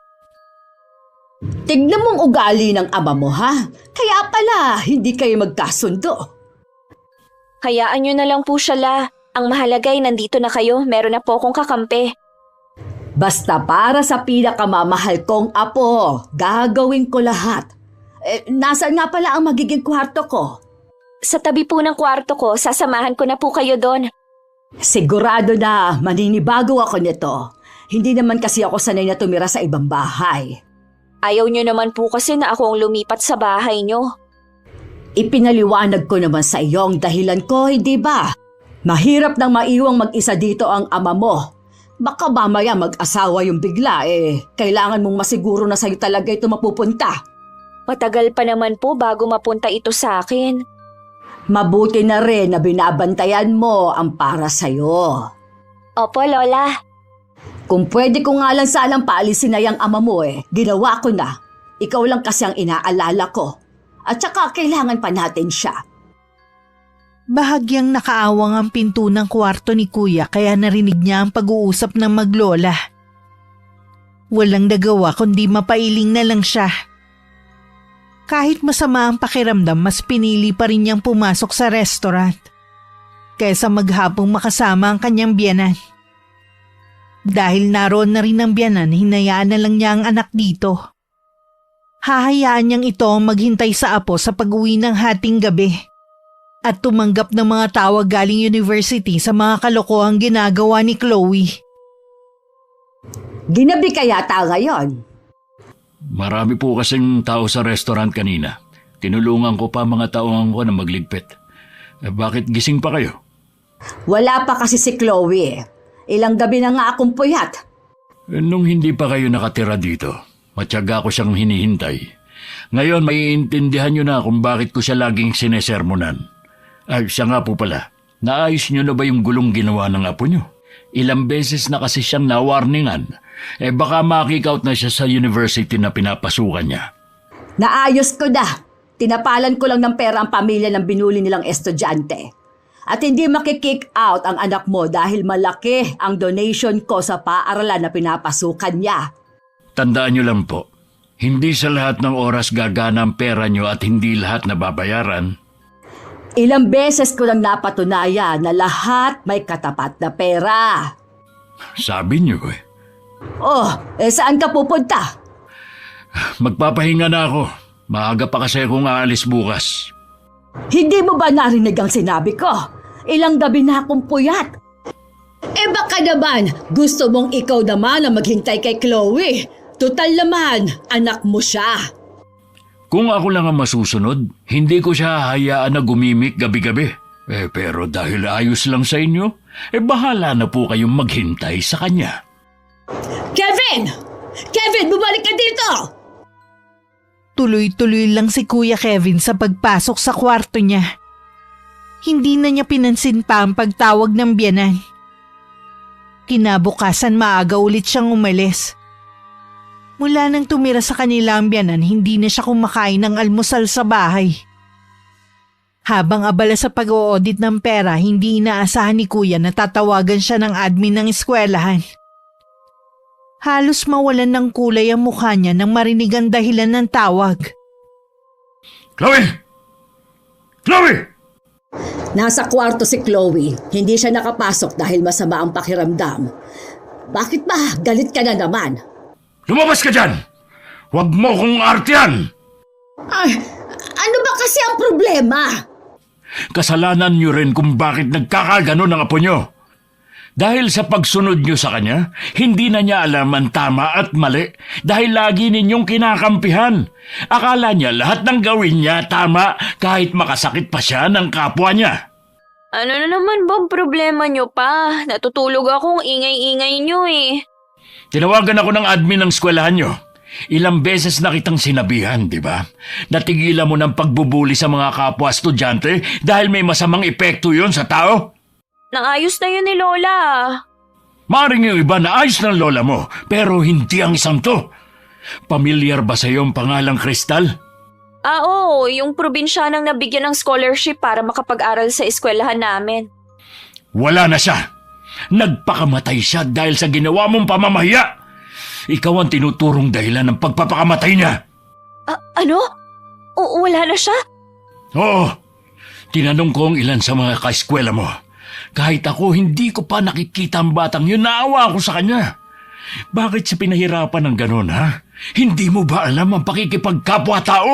Tignan mong ugali ng ama mo, ha? Kaya pala, hindi kayo magkasundo. Hayaan niyo na lang po siya, La. Ang mahalaga ay nandito na kayo, meron na po akong kakampi. Basta para sa pinakamamahal kong apo, gagawin ko lahat. Nasaan nga pala ang magiging kwarto ko? Sa tabi po ng kwarto ko, sasamahan ko na po kayo doon. Sigurado na maninibago ako nito. Hindi naman kasi ako sanay na tumira sa ibang bahay. Ayaw niyo naman po kasi na ako ang lumipat sa bahay niyo. Ipinaliwanag ko naman sa iyo ang dahilan ko, hindi ba? Mahirap nang maiwang mag-isa dito ang ama mo. Baka mamaya mag-asawa yung bigla kailangan mong masiguro na sa'yo talaga ito mapupunta. Matagal pa naman po bago mapunta ito sa akin. Mabuti na rin na binabantayan mo ang para sa'yo. Opo, Lola. Kung pwede ko nga lang sanang paalisin na yung ama mo ginawa ko na. Ikaw lang kasi ang inaalala ko. At saka kailangan pa natin siya. Bahagyang nakaawang ang pinto ng kwarto ni kuya kaya narinig niya ang pag-uusap ng maglola. Walang nagawa kundi mapailing na lang siya. Kahit masama ang pakiramdam, mas pinili pa rin niyang pumasok sa restaurant kaysa maghapong makasama ang kanyang biyanan. Dahil naroon na rin ang biyanan, hinayaan na lang niya ang anak dito. Hahayaan niyang ito ang maghintay sa apo sa pag-uwi ng hating gabi at tumanggap ng mga tawag galing university sa mga kalokohang ginagawa ni Chloe. Ginabi ka yata ngayon. Marami po kasing tao sa restaurant kanina. Tinulungan ko pa mga tauhan ko na magligpit. Bakit gising pa kayo? Wala pa kasi si Chloe. Ilang gabi na nga akong puyat. Nung hindi pa kayo nakatira dito, matyaga ko siyang hinihintay. Ngayon maiintindihan niyo na kung bakit ko siya laging sinesermonan. Ay, siya nga po pala. Naayos niyo na ba yung gulong ginawa ng apo niyo? Ilang beses na kasi siyang nawarningan. Baka makikout na siya sa university na pinapasukan niya. Naayos ko na. Tinapalan ko lang ng pera ang pamilya ng binuli nilang estudyante. At hindi makikick out ang anak mo dahil malaki ang donation ko sa paaralan na pinapasukan niya. Tandaan niyo lang po, hindi sa lahat ng oras gagana ang pera niyo at hindi lahat nababayaran. Ilang beses ko lang napatunayan na lahat may katapat na pera. Sabi niyo eh. Oh, saan ka pupunta? Magpapahinga na ako. Maaga pa kasi akong aalis bukas. Hindi mo ba narinig ang sinabi ko? Ilang gabi na akong puyat. Baka naman, gusto mong ikaw naman ang maghintay kay Chloe. Tutal naman, anak mo siya. Kung ako lang ang masusunod, hindi ko siya hayaan na gumimik gabi-gabi. Pero dahil ayos lang sa inyo, bahala na po kayong maghintay sa kanya. Kevin! Kevin, bumalik ka dito! Tuloy-tuloy lang si Kuya Kevin sa pagpasok sa kwarto niya. Hindi na niya pinansin pa ang pagtawag ng biyanan. Kinabukasan maaga ulit siyang umalis. Mula nang tumira sa kanila ang biyanan, hindi na siya kumakain ng almusal sa bahay. Habang abala sa pag-o-audit ng pera, hindi inaasahan ni Kuya na tatawagan siya ng admin ng eskwelahan. Halos mawalan ng kulay ang mukha niya nang marinig ang dahilan ng tawag. Chloe! Chloe! Nasa kwarto si Chloe. Hindi siya nakapasok dahil masama ang pakiramdam. Bakit ba? Galit ka na naman. Lumabas ka dyan! Huwag mo kong artihan! Ay, ano ba kasi ang problema? Kasalanan niyo rin kung bakit nagkakaganon ang apo niyo. Dahil sa pagsunod niyo sa kanya, hindi na niya alam ang tama at mali dahil lagi ninyong kinakampihan. Akala niya lahat ng gawin niya tama kahit makasakit pa siya ng kapwa niya. Ano na naman bang problema niyo pa? Natutulog akong ingay-ingay niyo eh. Tinawagan ako ng admin ng eskwelahan niyo. Ilang beses na kitang sinabihan, di ba? Natigilan mo ng pagbubuli sa mga kapwa estudyante dahil may masamang epekto yon sa tao? Naayos na yun ni Lola. Maring yung iba na ayos ng lola mo, pero hindi ang isang to. Pamilyar ba sa iyo ang pangalang Crystal? Oo, yung probinsyanang nabigyan ng scholarship para makapag-aral sa eskwelahan namin. Wala na siya. Nagpakamatay siya dahil sa ginawa mong pamamahiya. Ikaw ang tinuturong dahilan ng pagpapakamatay niya. Ano? Wala na siya? Oo. Tinanong ko ang ilan sa mga kaeskwela mo. Kahit ako, hindi ko pa nakikita ang batang yun. Naawa ako sa kanya. Bakit siya pinahirapan ng ganon, ha? Hindi mo ba alam ang pakikipagkapwa-tao?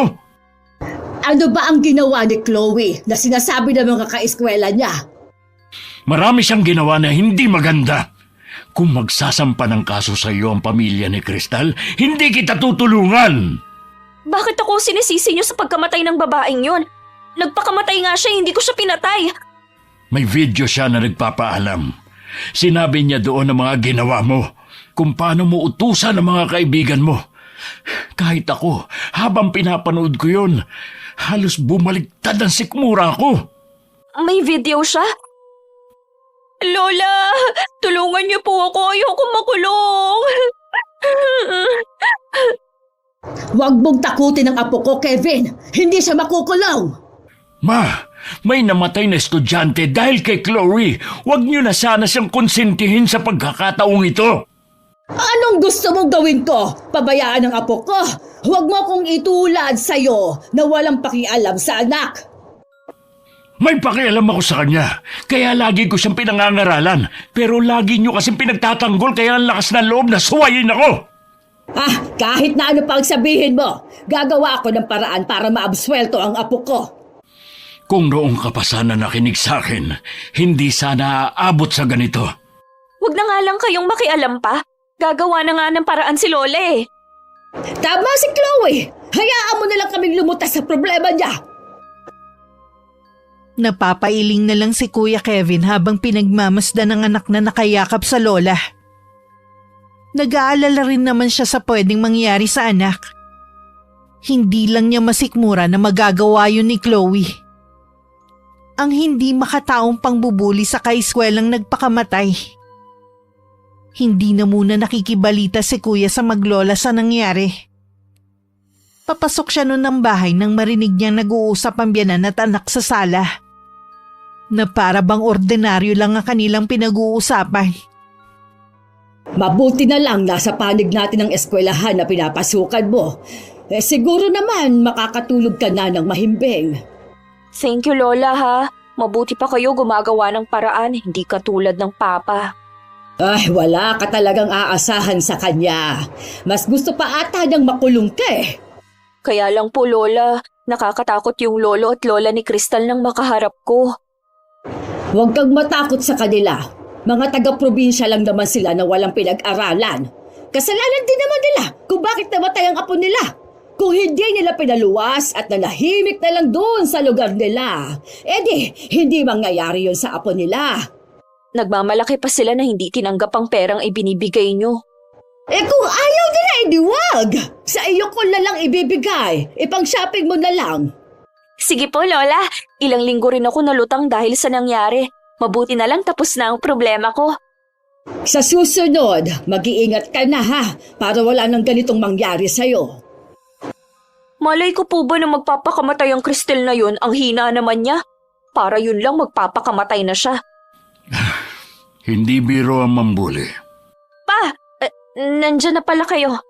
Ano ba ang ginawa ni Chloe na sinasabi ng mga kaeskwela niya? Marami siyang ginawa na hindi maganda. Kung magsasampa ng kaso sa iyo ang pamilya ni Crystal, hindi kita tutulungan. Bakit ako sinisisi niyo sa pagkamatay ng babaeng yun? Nagpakamatay nga siya, hindi ko siya pinatay. May video siya na nagpapaalam. Sinabi niya doon ang mga ginawa mo, kung paano mo utusan ang mga kaibigan mo. Kahit ako, habang pinapanood ko yun, halos bumaliktad ang sikmura ko. May video siya? Lola, tulungan niyo po ako. Ayoko makulong. Huwag mong takutin ang apo ko, Kevin. Hindi siya makukulong. Ma, may namatay na estudyante dahil kay Chloe. Huwag niyo na sana siyang konsentihin sa pagkakataong ito. Anong gusto mong gawin ko? Pabayaan ang apo ko? Huwag mo akong itulad sa'yo na walang pakialam sa anak. May pakialam ako sa kanya, kaya lagi ko siyang pinangangaralan. Pero lagi niyo kasing pinagtatanggol kaya ang lakas ng loob na suwayin ako. Kahit na ano pang sabihin mo, gagawa ako ng paraan para maabswelto ang apo ko. Kung noong ka pa sana nakinig sa akin, hindi sana aabot sa ganito. Huwag na nga lang kayong makialam pa. Gagawa na nga ng paraan si Lola eh. Tama si Chloe! Hayaan mo na lang kaming lumutas sa problema niya. Napapailing na lang si Kuya Kevin habang pinagmamasdan ng anak na nakayakap sa lola. Nag-aalala rin naman siya sa pwedeng mangyari sa anak. Hindi lang niya masikmura na magagawa yun ni Chloe. Ang hindi makataong pangbubuli sa kaiswelang nagpakamatay. Hindi na muna nakikibalita si Kuya sa maglola sa nangyari. Papasok siya noon ng bahay nang marinig niyang nag-uusap ang biyanan at anak sa sala. Na para bang ordinaryo lang ang kanilang pinag-uusapan. Mabuti na lang nasa panig natin ang eskwelahan na pinapasukan mo. Siguro naman makakatulog ka na ng mahimbing. Thank you, Lola ha. Mabuti pa kayo gumagawa ng paraan, hindi katulad ng Papa. Wala ka talagang aasahan sa kanya. Mas gusto pa ata niyang makulong ka eh. Kaya lang po, Lola, nakakatakot yung lolo at lola ni Crystal nang makaharap ko. Huwag kang matakot sa kanila. Mga taga-probinsya lang naman sila na walang pinag-aralan. Kasalanan din naman nila kung bakit namatay ang apo nila. Kung hindi nila pinaluwas at nanahimik na lang doon sa lugar nila, hindi mangyayari yun sa apo nila. Nagmamalaki pa sila na hindi tinanggap ang perang ibinibigay nyo. Kung ayaw nila, wag! Sa iyo ko na lang ibibigay. Ipang-shopping mo na lang. Sige po, Lola. Ilang linggo rin ako nalutang dahil sa nangyari. Mabuti na lang tapos na ang problema ko. Sa susunod, mag-iingat ka na ha, para wala nang ganitong mangyari sa'yo. Malay ko po ba na magpapakamatay ang Crystal na yun, ang hina naman niya? Para yun lang magpapakamatay na siya. Hindi biro ang mambuli. Pa, nandyan na pala kayo.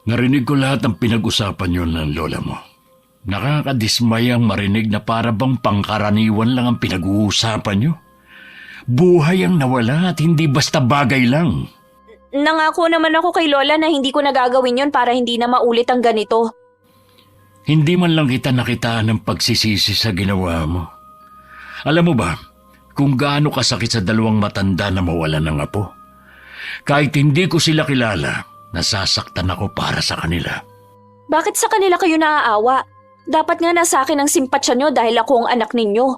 Narinig ko lahat ng pinag-usapan yun ng lola mo. Nakakadismayang marinig na para bang pangkaraniwan lang ang pinag-uusapan nyo. Buhay ang nawala at hindi basta bagay lang. Nangako naman ako kay Lola na hindi ko nagagawin yun para hindi na maulit ang ganito. Hindi man lang kita nakitaan ng pagsisisi sa ginawa mo. Alam mo ba, kung gaano kasakit sa dalawang matanda na mawalan ng apo? Kahit hindi ko sila kilala, nasasaktan ako para sa kanila. Bakit sa kanila kayo naaawa? Dapat nga nasa akin ang simpatsya nyo dahil ako ang anak ninyo.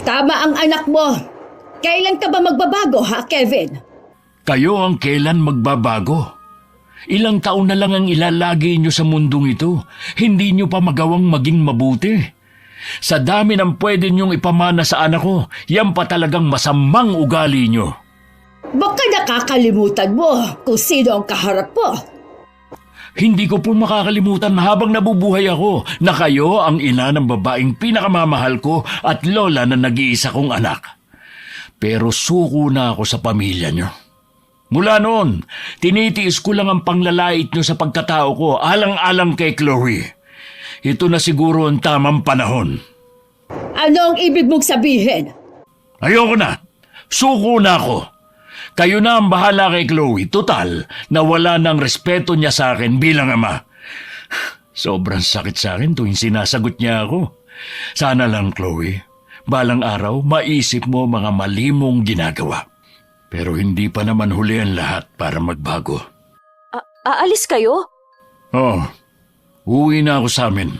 Tama ang anak mo. Kailan ka ba magbabago ha, Kevin? Kayo ang kailan magbabago? Ilang taon na lang ang ilalagi nyo sa mundong ito. Hindi nyo pa magawang maging mabuti. Sa dami ng pwede nyong ipamana sa anak ko, yan pa talagang masamang ugali nyo. Baka nakakalimutan mo kung sino ang kaharap mo. Hindi ko po makakalimutan habang nabubuhay ako na kayo ang ina ng babaeng pinakamamahal ko at lola na nag-iisa kong anak. Pero suko na ako sa pamilya nyo. Mula noon, tinitiis ko lang ang panglalait nyo sa pagkatao ko alang-alang kay Chloe. Ito na siguro ang tamang panahon. Ano ang ibig mong sabihin? Ayoko na. Suko na ako. Kayo na ang bahala kay Chloe. Total, nawala ng respeto niya sa akin bilang ama. Sobrang sakit sa akin tuwing sinasagot niya ako. Sana lang, Chloe, balang araw maisip mo mga mali mong ginagawa. Pero hindi pa naman huli ang lahat para magbago. Aalis kayo? Oo, uwi na ako sa amin.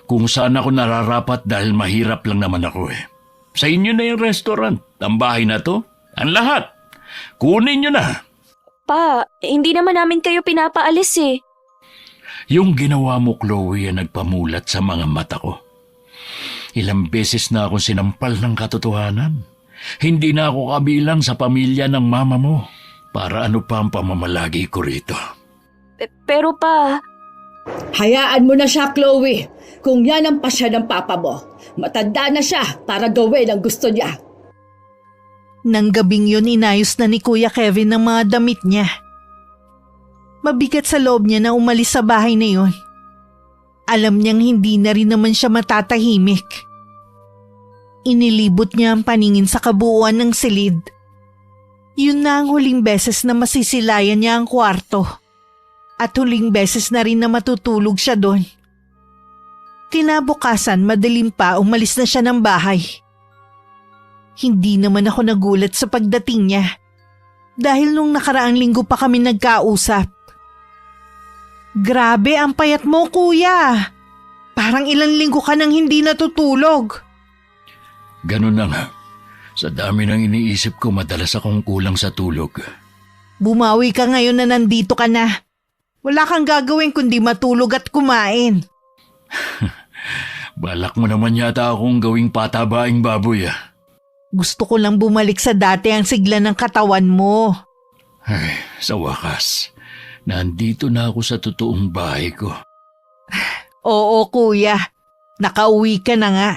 Kung saan ako nararapat dahil mahirap lang naman ako eh. Sa inyo na yung restaurant, ang bahay na to, ang lahat. Kunin nyo na. Pa, hindi naman namin kayo pinapaalis eh. Yung ginawa mo, Chloe, ay nagpamulat sa mga mata ko. Ilang beses na akong sinampal ng katotohanan. Hindi na ako kabilang sa pamilya ng mama mo. Para ano pa ang pamamalagi ko rito? Pero pa, Hayaan mo na siya, Chloe. Kung yan ang pasya ng papa mo, matanda na siya para gawin ang gusto niya. Nang gabing yun, inayos na ni Kuya Kevin ang mga damit niya. Mabigat sa loob niya na umalis sa bahay na yun. Alam niyang hindi na rin naman siya matatahimik. Inilibot niya ang paningin sa kabuuan ng silid. Yun na ang huling beses na masisilayan niya ang kwarto. At huling beses na rin na matutulog siya doon. Kinabukasan, madilim pa, umalis na siya ng bahay. Hindi naman ako nagulat sa pagdating niya. Dahil nung nakaraang linggo pa kami nagkausap. Grabe, ang payat mo, kuya. Parang ilang linggo ka nang hindi natutulog. Ganun na nga. Sa dami ng iniisip ko, madalas akong kulang sa tulog. Bumawi ka ngayon na nandito ka na. Wala kang gagawin kundi matulog at kumain. Balak mo naman yata akong gawing patabaing baboy ah. Gusto ko lang bumalik sa dati ang sigla ng katawan mo. Ay, sa wakas, nandito na ako sa totoong bahay ko. Oo, kuya. Nakauwi ka na nga.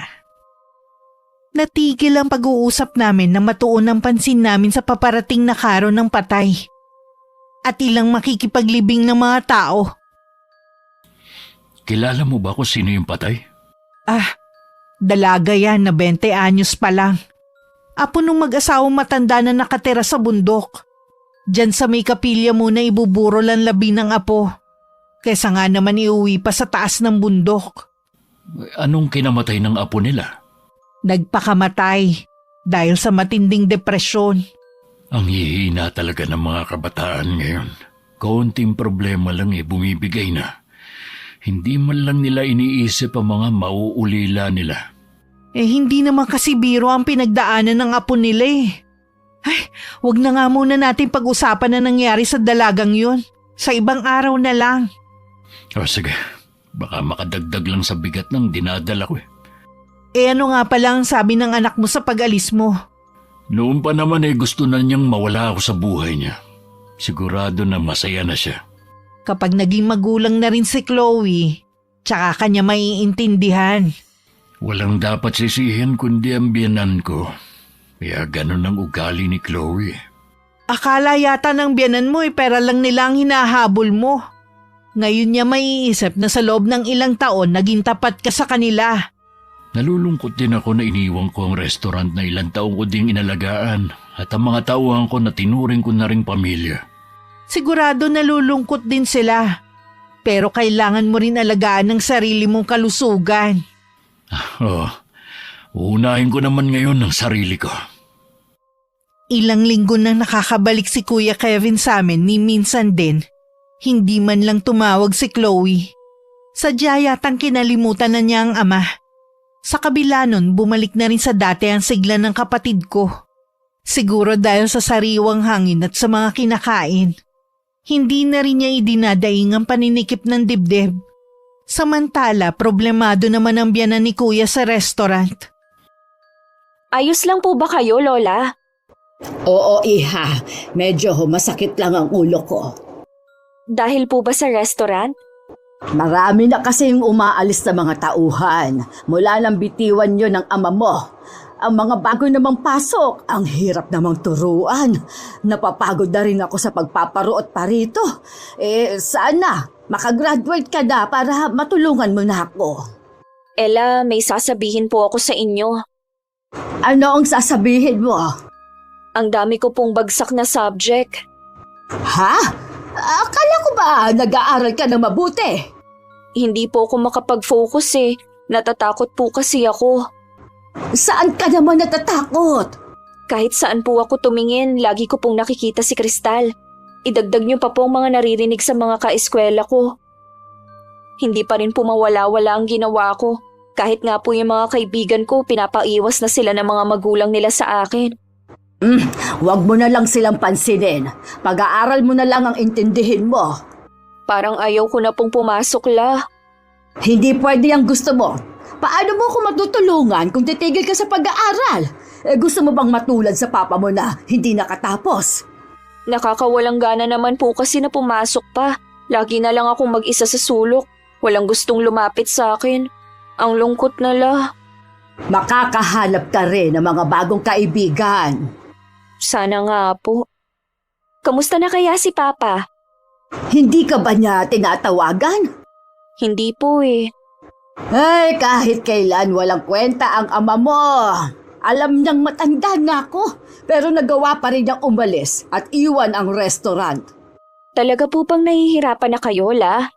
Natigil ang pag-uusap namin na matuon ang pansin namin sa paparating na karon ng patay. At ilang makikipaglibing ng mga tao. Kilala mo ba kung sino yung patay? Dalaga yan na 20 anyos pa lang. Apo nung mag-asawang matanda na nakatira sa bundok. Diyan sa may kapilya muna ibuburo lang labi ng apo. Kesa nga naman iuwi pa sa taas ng bundok. Anong kinamatay ng apo nila? Nagpakamatay dahil sa matinding depresyon. Ang hihina talaga ng mga kabataan ngayon. Kaunting problema lang bumibigay na. Hindi man lang nila iniisip ang mga mauulila nila. Hindi naman kasi biro ang pinagdaanan ng apo nila Ay, wag na nga muna natin pag-usapan na nangyari sa dalagang yun. Sa ibang araw na lang. O sige, baka makadagdag lang sa bigat ng dinadala ko Ano nga pala ang sabi ng anak mo sa pag-alis mo? Noon pa naman gusto na niyang mawala ako sa buhay niya. Sigurado na masaya na siya. Kapag naging magulang na rin si Chloe, tsaka kanya maiintindihan. Walang dapat sisihin kundi ang biyanan ko. Kaya ganun ang ugali ni Chloe. Akala yata ng biyanan mo pera lang nila ang hinahabol mo. Ngayon niya maiisip na sa loob ng ilang taon naging tapat ka sa kanila. Nalulungkot din ako na iniwan ko ang restaurant na ilang taong ko ding inalagaan at ang mga tauhan ko na tinuring ko na ring pamilya. Sigurado nalulungkot din sila. Pero kailangan mo rin alagaan ng sarili mong kalusugan. Uunahin ko naman ngayon ang sarili ko. Ilang linggo nang nakakabalik si Kuya Kevin sa amin ni minsan din. Hindi man lang tumawag si Chloe. Sadya yatang kinalimutan na niya ang ama. Sa kabila nun, bumalik na rin sa dati ang sigla ng kapatid ko. Siguro dahil sa sariwang hangin at sa mga kinakain. Hindi na rin niya idinadaing ang paninikip ng dibdib. Samantala, problemado naman ang biyanan ni Kuya sa restaurant. Ayos lang po ba kayo, Lola? Oo, iha. Medyo masakit lang ang ulo ko. Dahil po ba sa restaurant? Marami na kasi yung umaalis na mga tauhan mula nang bitiwan nyo ng ama mo. Ang mga bago namang pasok, ang hirap namang turuan. Napapagod na rin ako sa pagpaparuot pa rito. Sana makagraduate ka na para matulungan mo na ako. Ella, may sasabihin po ako sa inyo. Ano ang sasabihin mo? Ang dami ko pong bagsak na subject. Ha? Akala ko ba nag-aaral ka na mabuti? Hindi po ako makapag-focus Natatakot po kasi ako. Saan ka naman natatakot? Kahit saan po ako tumingin, lagi ko pong nakikita si Kristal. Idagdag niyo pa po ang mga naririnig sa mga kaeskwela ko. Hindi pa rin po mawala-wala ang ginawa ko. Kahit nga po yung mga kaibigan ko, pinapaiwas na sila ng mga magulang nila sa akin. Huwag mo na lang silang pansinin. Pag-aaral mo na lang ang intindihin mo. Parang ayaw ko na pong pumasok, La. Hindi pwede ang gusto mo. Paano mo ako matutulungan kung titigil ka sa pag-aaral? Gusto mo bang matulad sa papa mo na hindi nakatapos? Nakakawalang gana naman po kasi na pumasok pa. Lagi na lang akong mag-isa sa sulok. Walang gustong lumapit sa akin. Ang lungkot na la. Makakahanap ka rin ng mga bagong kaibigan. Sana nga po. Kamusta na kaya si Papa? Hindi ka ba niya tinatawagan? Hindi po eh. Ay, kahit kailan walang kwenta ang ama mo. Alam niyang matanda na ako, pero nagawa pa rin niyang umalis at iwan ang restaurant. Talaga po bang nahihirapan na kayo, la?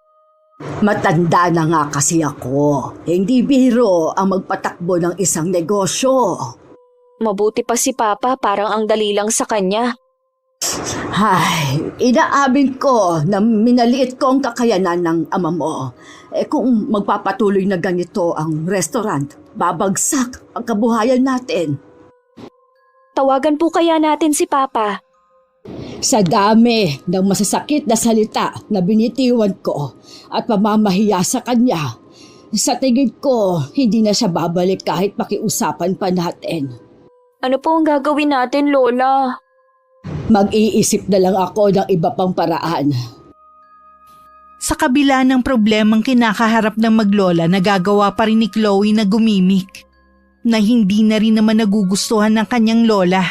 Matanda na nga kasi ako. Hindi biro ang magpatakbo ng isang negosyo. Mabuti pa si Papa, parang ang dali lang sa kanya. Ay, inaamin ko na minaliit ko ang kakayanan ng ama mo. Kung magpapatuloy na ganito ang restaurant, babagsak ang kabuhayan natin. Tawagan po kaya natin si Papa. Sa dami ng masasakit na salita na binitiwan ko at pamamahiya sa kanya, sa tingin ko hindi na siya babalik kahit pakiusapan pa natin. Ano po ang gagawin natin, Lola? Mag-iisip na lang ako ng iba pang paraan. Sa kabila ng problemang kinakaharap ng maglola, nagagawa pa rin ni Chloe na gumimik, na hindi na rin naman nagugustuhan ng kanyang lola.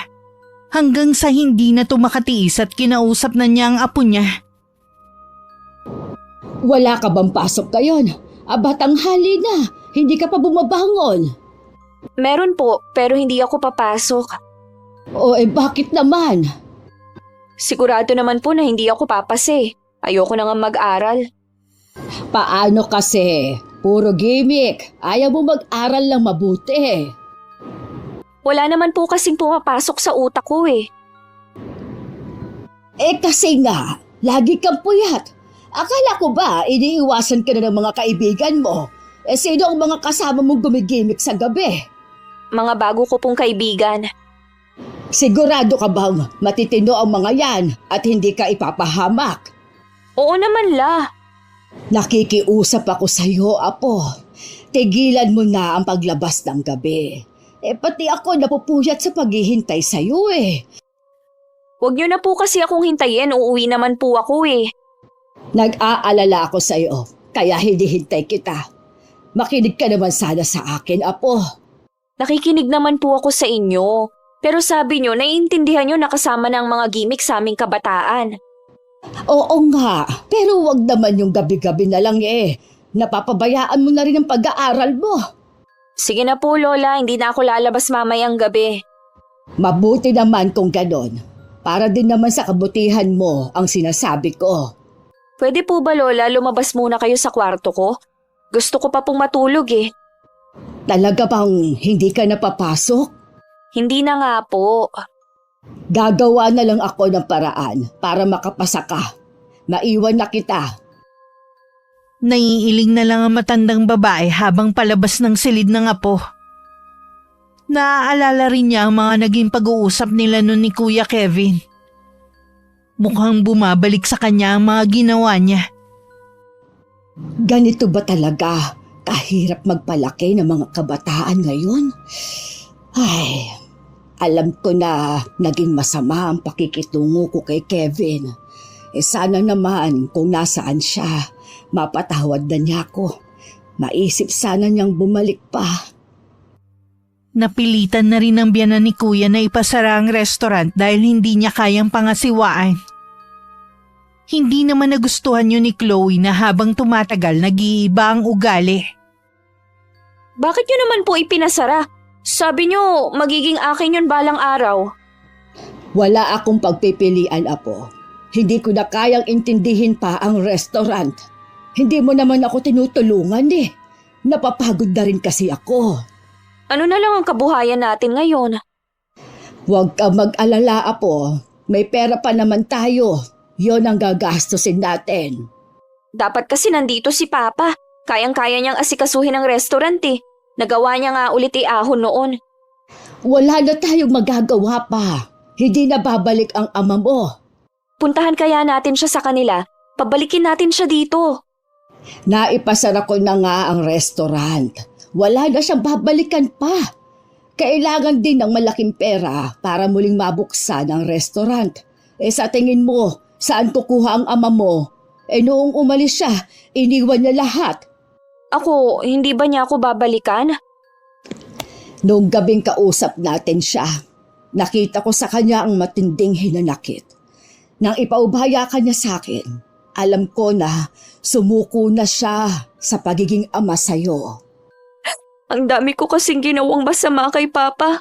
Hanggang sa hindi na tumakatiis at kinausap na niya ang apo niya. Wala ka bang pasok ngayon? Aba, tanghali na. Hindi ka pa bumabangon. Meron po, pero hindi ako papasok. O bakit naman? Sigurado naman po na hindi ako papase. Ayoko na nga mag-aral. Paano kasi? Puro gimmick. Ayaw mo mag-aral lang mabuti. Wala naman po kasing pumapasok sa utak ko eh. Kasi nga, lagi kang puyat. Akala ko ba iniiwasan ka na ng mga kaibigan mo? Sino ang mga kasama mong gumigimik sa gabi? Mga bago ko pong kaibigan. Sigurado ka bang matitino ang mga yan at hindi ka ipapahamak? Oo naman, la. Nakikiusap ako sa iyo, apo. Tigilan mo na ang paglabas ng gabi. Pati ako napupuyat sa paghihintay sa iyo eh. Huwag niyo na po kasi akong hintayin, uuwi naman po ako eh. Nag-aalala ako sa iyo, kaya hinihintay kita. Makinig ka naman sana sa akin, apo. Nakikinig naman po ako sa inyo. Pero sabi niyo, naiintindihan niyo na kasama ng mga gimmick sa aming kabataan. Oo nga, pero wag naman yung gabi-gabi na lang eh. Napapabayaan mo na rin ang pag-aaral mo. Sige na po, Lola, hindi na ako lalabas mamayang gabi. Mabuti naman kung ganon. Para din naman sa kabutihan mo ang sinasabi ko. Pwede po ba, Lola, lumabas muna kayo sa kwarto ko? Gusto ko pa pong matulog eh. Talaga bang hindi ka napapasok? Hindi na nga po. Gagawa na lang ako ng paraan para makapasa ka. Maiwan na kita. Naiiling na lang ang matandang babae habang palabas ng silid ng apo. Naaalala rin niya ang mga naging pag-uusap nila noon ni Kuya Kevin. Mukhang bumabalik sa kanya ang mga ginawa niya. Ganito ba talaga kahirap magpalaki ng mga kabataan ngayon? Ay, alam ko na naging masama ang pakikitungo ko kay Kevin. Sana naman kung nasaan siya, mapatawad na niya ako. Maisip sana niyang bumalik pa. Napilitan na rin ng biyanan ni Kuya na ipasara ang restaurant dahil hindi niya kayang pangasiwaan. Hindi naman nagustuhan yun ni Chloe na habang tumatagal nag-iiba ang ugali. Bakit niyo naman po ipinasara? Sabi niyo, magiging akin yun balang araw. Wala akong pagpipilian, apo. Hindi ko na kayang intindihin pa ang restaurant. Hindi mo naman ako tinutulungan eh. Napapagod na rin kasi ako. Ano na lang ang kabuhayan natin ngayon? Huwag ka mag-alala, apo. May pera pa naman tayo. Yon ang gagastusin natin. Dapat kasi nandito si Papa. Kayang-kaya niyang asikasuhin ang restaurant eh. Nagawa niya nga ulit iahon noon. Wala na tayong magagawa pa. Hindi na babalik ang ama mo. Puntahan kaya natin siya sa kanila. Pabalikin natin siya dito. Naipasara ko na nga ang restaurant. Wala na siyang babalikan pa. Kailangan din ng malaking pera para muling mabuksan ang restaurant. Sa tingin mo, saan kukuha ang ama mo Noong umalis siya, iniwan niya lahat. Ako, hindi ba niya ako babalikan? Noong gabing kausap natin siya, nakita ko sa kanya ang matinding hinanakit. Nang ipaubaya ka niya sa akin, alam ko na sumuko na siya sa pagiging ama sa'yo. Ang dami ko kasing ginawang masama kay Papa.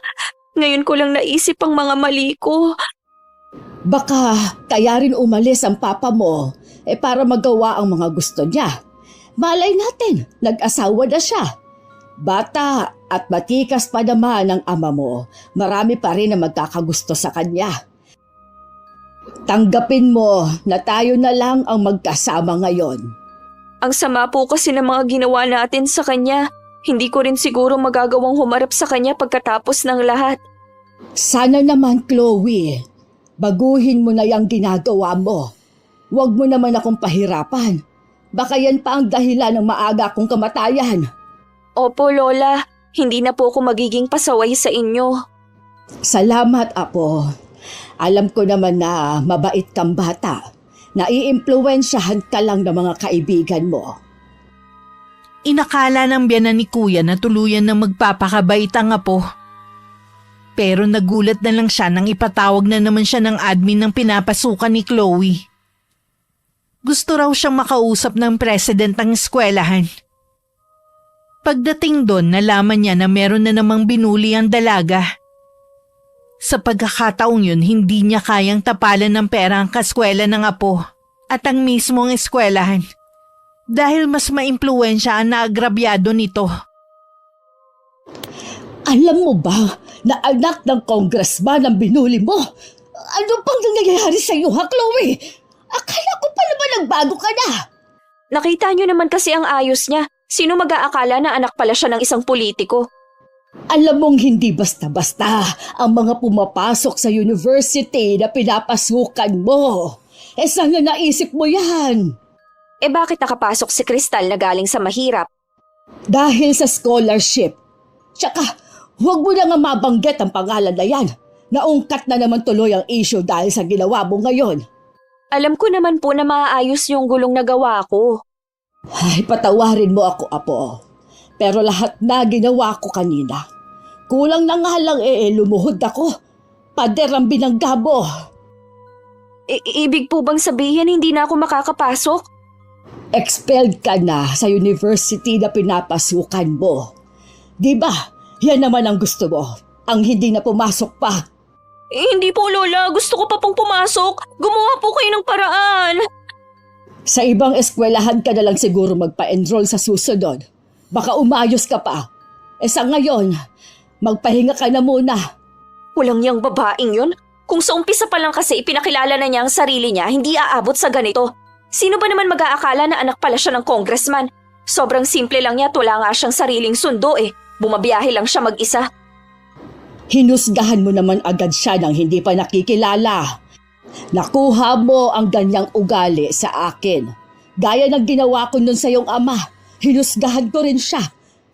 Ngayon ko lang naisip ang mga mali ko. Baka kaya rin umalis ang papa mo para magawa ang mga gusto niya. Malay natin, nag-asawa na siya. Bata at matikas pa naman ang ama mo, marami pa rin na magkakagusto sa kanya. Tanggapin mo na tayo na lang ang magkasama ngayon. Ang sama po kasi ng mga ginawa natin sa kanya. Hindi ko rin siguro magagawang humarap sa kanya pagkatapos ng lahat. Sana naman, Chloe, baguhin mo na yung ginagawa mo. Huwag mo naman akong pahirapan. Baka yan pa ang dahilan ng maaga kong kamatayan. Opo, Lola. Hindi na po ako magiging pasaway sa inyo. Salamat, Apo. Alam ko naman na mabait kang bata. Naiimpluwensyahan ka lang ng mga kaibigan mo. Inakala ng biyanan ni Kuya na tuluyan ng magpapakabait ang apo. Pero nagulat na lang siya nang ipatawag na naman siya ng admin ng pinapasukan ni Chloe. Gusto raw siyang makausap ng president ng eskwelahan. Pagdating doon, nalaman niya na meron na namang binuli ang dalaga. Sa pagkakataong yun, hindi niya kayang tapalan ng pera ang kaskwela ng apo at ang mismong eskwelahan dahil mas maimpluwensya ang naagrabyado nito. Alam mo ba na anak ng congressman ang binuli mo? Ano pang nangyayari sa iyo, ha, Chloe? Akala ko pa naman nagbago ka na. Nakita niyo naman kasi ang ayos niya. Sino mag-aakala na anak pala siya ng isang politiko? Alam mong hindi basta-basta ang mga pumapasok sa university na pinapasukan mo. Sana naisip mo yan. Bakit nakapasok si Crystal na galing sa mahirap? Dahil sa scholarship. Tsaka, huwag mo na nga mabanggit ang pangalan na yan. Naungkat na naman tuloy ang issue dahil sa ginawa mo ngayon. Alam ko naman po na maaayos yung gulong na gawa ko. Ay, patawarin mo ako, Apo. Pero lahat na ginawa ko kanina. Kulang na nga lang lumuhod ako. Pader ang binangga mo. Ibig po bang sabihin hindi na ako makakapasok? Expelled ka na sa university na pinapasukan mo. Diba? Yan naman ang gusto mo. Ang hindi na pumasok pa. Hindi po, Lola. Gusto ko pa pong pumasok. Gumawa po kayo ng paraan. Sa ibang eskwelahan ka na lang siguro magpa-enroll sa susunod. Baka umayos ka pa. Sa ngayon, magpahinga ka na muna. Walang yang babaeng yun. Kung sa umpisa pa lang kasi ipinakilala na niya ang sarili niya, hindi aabot sa ganito. Sino ba naman mag-aakala na anak pala siya ng congressman? Sobrang simple lang niya at wala nga siyang sariling sundo Bumabiyahe lang siya mag-isa. Hinusgahan mo naman agad siya nang hindi pa nakikilala. Nakuha mo ang ganyang ugali sa akin. Gaya ng ginawa ko nun sa iyong ama. Hinusgahan ko rin siya.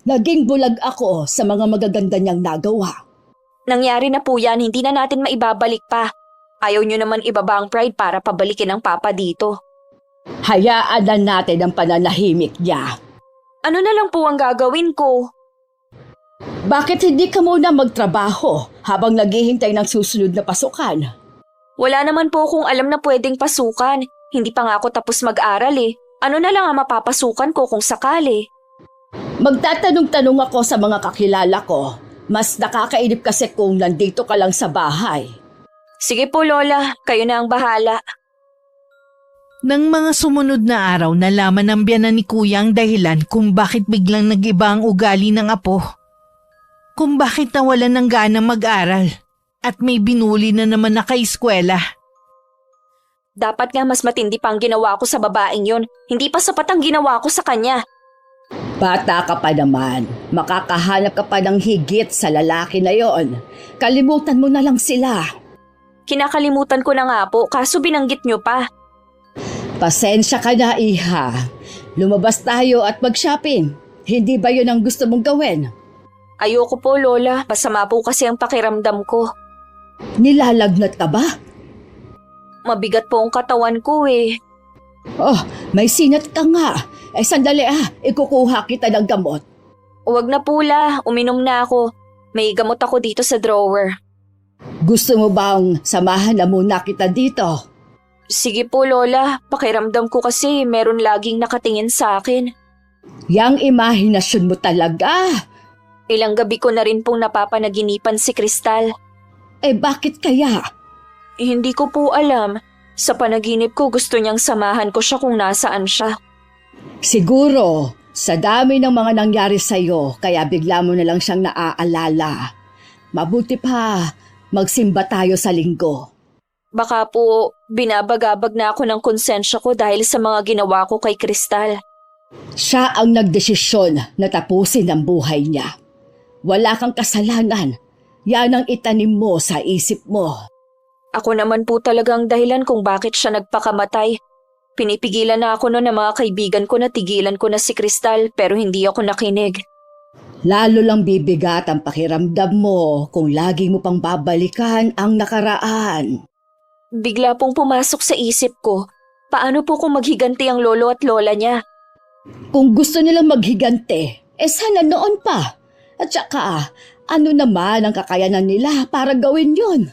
Naging bulag ako sa mga magaganda niyang nagawa. Nangyari na po yan, hindi na natin maibabalik pa. Ayaw niyo naman ibaba ang pride para pabalikin ang papa dito. Hayaan na natin ang pananahimik niya. Ano na lang po ang gagawin ko? Bakit hindi ka muna magtrabaho habang naghihintay ng susunod na pasukan? Wala naman po akong alam na pwedeng pasukan. Hindi pa nga ako tapos mag-aral Ano na lang ang mapapasukan ko kung sakali? Magtatanong-tanong ako sa mga kakilala ko. Mas nakakainip kasi kung nandito ka lang sa bahay. Sige po, Lola. Kayo na ang bahala. Nang mga sumunod na araw, nalaman ng biyanan ni Kuya ang dahilan kung bakit biglang nag-iba ang ugali ng apo. Kung bakit nawalan ng gana mag-aral at may binuli na naman na kaeskwela. Dapat nga mas matindi pa ang ginawa ko sa babaeng yon. Hindi pa sapat ang ginawa ko sa kanya. Bata ka pa naman. Makakahanap ka pa ng higit sa lalaki na yon. Kalimutan mo na lang sila. Kinakalimutan ko na nga po, kaso binanggit nyo pa. Pasensya ka na, iha. Lumabas tayo at mag-shopping. Hindi ba yun ang gusto mong gawin? Ayoko po, Lola. Masama po kasi ang pakiramdam ko. Nilalagnat ka ba? Mabigat po ang katawan ko Oh, may sinat ka nga. Sandali ikukuha kita ng gamot. Huwag na po la, uminom na ako. May gamot ako dito sa drawer. Gusto mo bang samahan na muna kita dito? Sige po Lola, pakiramdam ko kasi meron laging nakatingin sa akin. Yang imahinasyon mo talaga. Ilang gabi ko na rin pong napapanaginipan si Kristal. Bakit kaya? Hindi ko po alam. Sa panaginip ko gusto niyang samahan ko siya kung nasaan siya. Siguro, sa dami ng mga nangyari sa'yo, kaya bigla mo na lang siyang naaalala. Mabuti pa, magsimba tayo sa linggo. Baka po binabagabag na ako ng konsensya ko dahil sa mga ginawa ko kay Kristal. Siya ang nagdesisyon na tapusin ang buhay niya. Wala kang kasalanan. Yan ang itanim mo sa isip mo. Ako naman po talagang dahilan kung bakit siya nagpakamatay. Pinipigilan na ako noon ng mga kaibigan ko na tigilan ko na si Kristal pero hindi ako nakinig. Lalo lang bibigat ang pakiramdam mo kung lagi mo pang babalikan ang nakaraan. Bigla pong pumasok sa isip ko, paano po kung maghiganti ang lolo at lola niya? Kung gusto nilang maghigante, sana noon pa. At saka, ano naman ang kakayanan nila para gawin yun?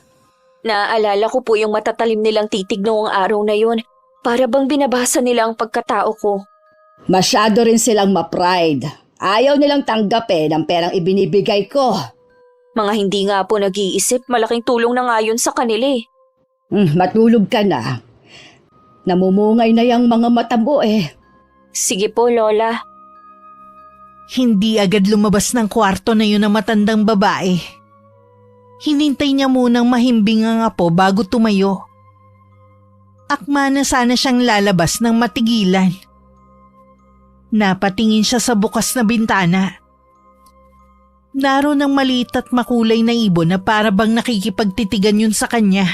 Naaalala ko po yung matatalim nilang titig noong araw na yun. Para bang binabasa nila ang pagkatao ko. Masyado rin silang ma-pride. Ayaw nilang tanggapin ang perang ibinibigay ko. Mga hindi nga po nag-iisip, malaking tulong na nga yun sa kanila eh. Matulog ka na. Namumungay na yung mga mata mo Sige po, Lola. Hindi agad lumabas ng kwarto na yun ang matandang babae. Hinintay niya munang mahimbing ang apo bago tumayo. Akma na sana siyang lalabas ng matigilan. Napatingin siya sa bukas na bintana. Naroon ang maliit at makulay na ibon na para bang nakikipagtitigan yun sa kanya.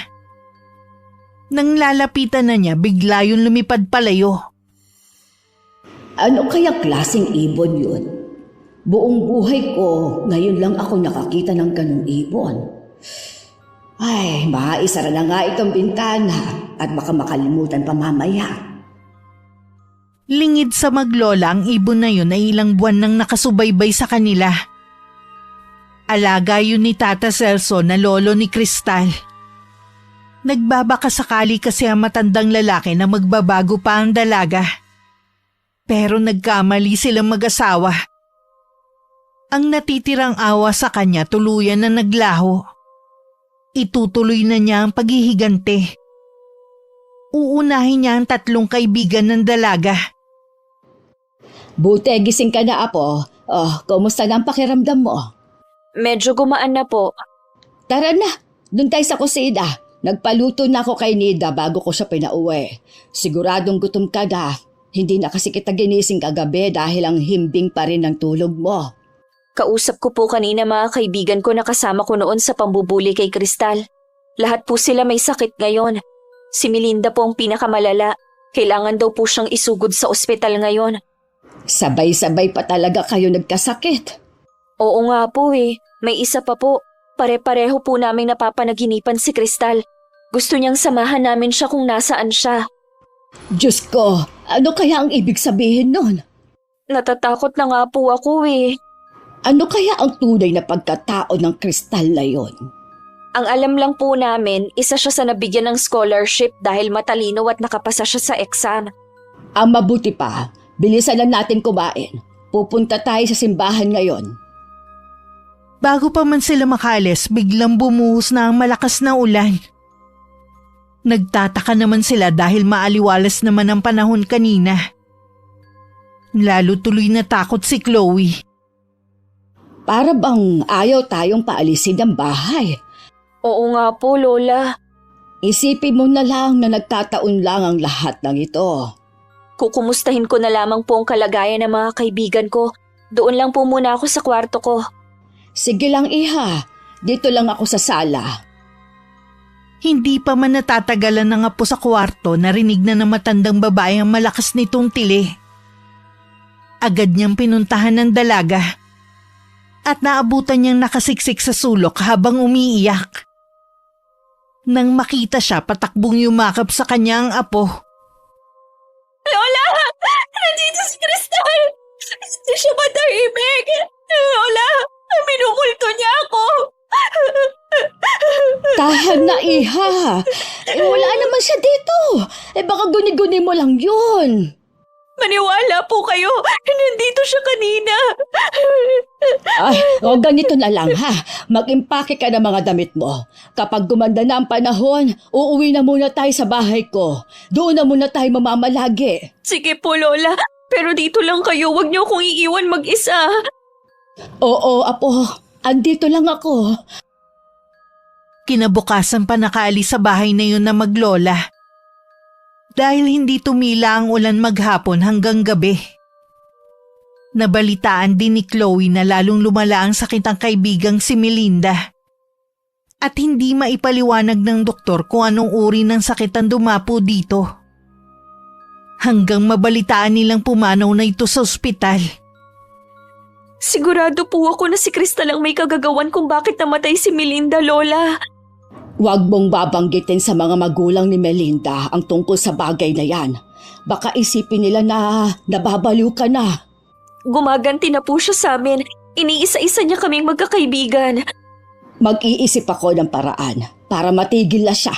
Nang lalapitan na niya, bigla yun lumipad palayo. Ano kaya klaseng ibon yun? Buong buhay ko, ngayon lang ako nakakita ng ganung ibon. Ay, maisara na nga itong bintana at baka makalimutan pa mamaya. Lingid sa maglola ang ibon na yun ay ilang buwan nang nakasubaybay sa kanila. Alaga yun ni Tata Celso na lolo ni Kristal. Nagbabakasakali kasi ang matandang lalaki na magbabago pa ang dalaga. Pero nagkamali silang mag-asawa. Ang natitirang awa sa kanya tuluyan na naglaho. Itutuloy na niya ang paghihigante. Uunahin niya ang 3 kaibigan ng dalaga. Buti gising ka na, apo. Kumusta na ang pakiramdam mo? Medyo gumaan na po. Tara na, dun tayo sa kusina. Nagpaluto na ako kay Nida bago ko siya pinauwi. Siguradong gutom ka na. Hindi na kasi kita ginising kagabi dahil ang himbing pa rin ng tulog mo. Kausap ko po kanina mga kaibigan ko na kasama ko noon sa pambubuli kay Kristal. Lahat po sila may sakit ngayon. Si Melinda po ang pinakamalala. Kailangan daw po siyang isugod sa ospital ngayon. Sabay-sabay pa talaga kayo nagkasakit. Oo nga po May isa pa po. Pare-pareho po naming napapanaginipan si Kristal. Gusto niyang samahan namin siya kung nasaan siya. Diyos ko, ano kaya ang ibig sabihin nun? Natatakot na nga po ako Ano kaya ang tunay na pagkatao ng Kristal na yon? Ang alam lang po namin, isa siya sa nabigyan ng scholarship dahil matalino at nakapasa siya sa exam. Ang mabuti pa, bilisan lang natin kumain. Pupunta tayo sa simbahan ngayon. Bago pa man sila makaalis, biglang bumuhos na ang malakas na ulan. Nagtataka naman sila dahil maaliwalas naman ang panahon kanina. Lalo tuloy na takot si Chloe. Para bang ayaw tayong paalisin ng bahay. Oo nga po, Lola. Isipin mo na lang na nagtataon lang ang lahat ng ito. Kukumustahin ko na lamang po ang kalagayan ng mga kaibigan ko. Doon lang po muna ako sa kwarto ko. Sige lang, iha. Dito lang ako sa sala. Hindi pa man natatagalan ng apo sa kwarto, narinig na ng matandang babae ang malakas nitong tili. Agad niyang pinuntahan ng dalaga. At naabutan niyang nakasiksik sa sulok habang umiiyak. Nang makita siya, patakbong yumakap sa kanya ang apo. Isinto niya ako! Tahan na, iha. Wala naman siya dito. Baka guni-guni mo lang yun. Maniwala po kayo! Nandito siya kanina! Ganito na lang ha. Mag-impake ka ng mga damit mo. Kapag gumanda na ang panahon, uuwi na muna tayo sa bahay ko. Doon na muna tayo mamamalagi. Sige po, Lola. Pero dito lang kayo. Huwag niyo akong iiwan mag-isa. Oo, apo. Andito lang ako. Kinabukasan pa nakaalis sa bahay na yun na maglola. Dahil hindi tumila ang ulan maghapon hanggang gabi. Nabalitaan din ni Chloe na lalong lumala ang sakit ng kaibigang si Melinda. At hindi maipaliwanag ng doktor kung anong uri ng sakit ang dumapo dito. Hanggang mabalitaan nilang pumanaw na ito sa ospital. Sigurado po ako na si Crystal ang may kagagawan kung bakit namatay si Melinda, Lola. Huwag mong babanggitin sa mga magulang ni Melinda ang tungkol sa bagay na yan. Baka isipin nila na nababaliw ka na. Gumaganti na po siya sa amin. Iniisa-isa niya kaming magkakaibigan. Mag-iisip ako ng paraan para matigil na siya.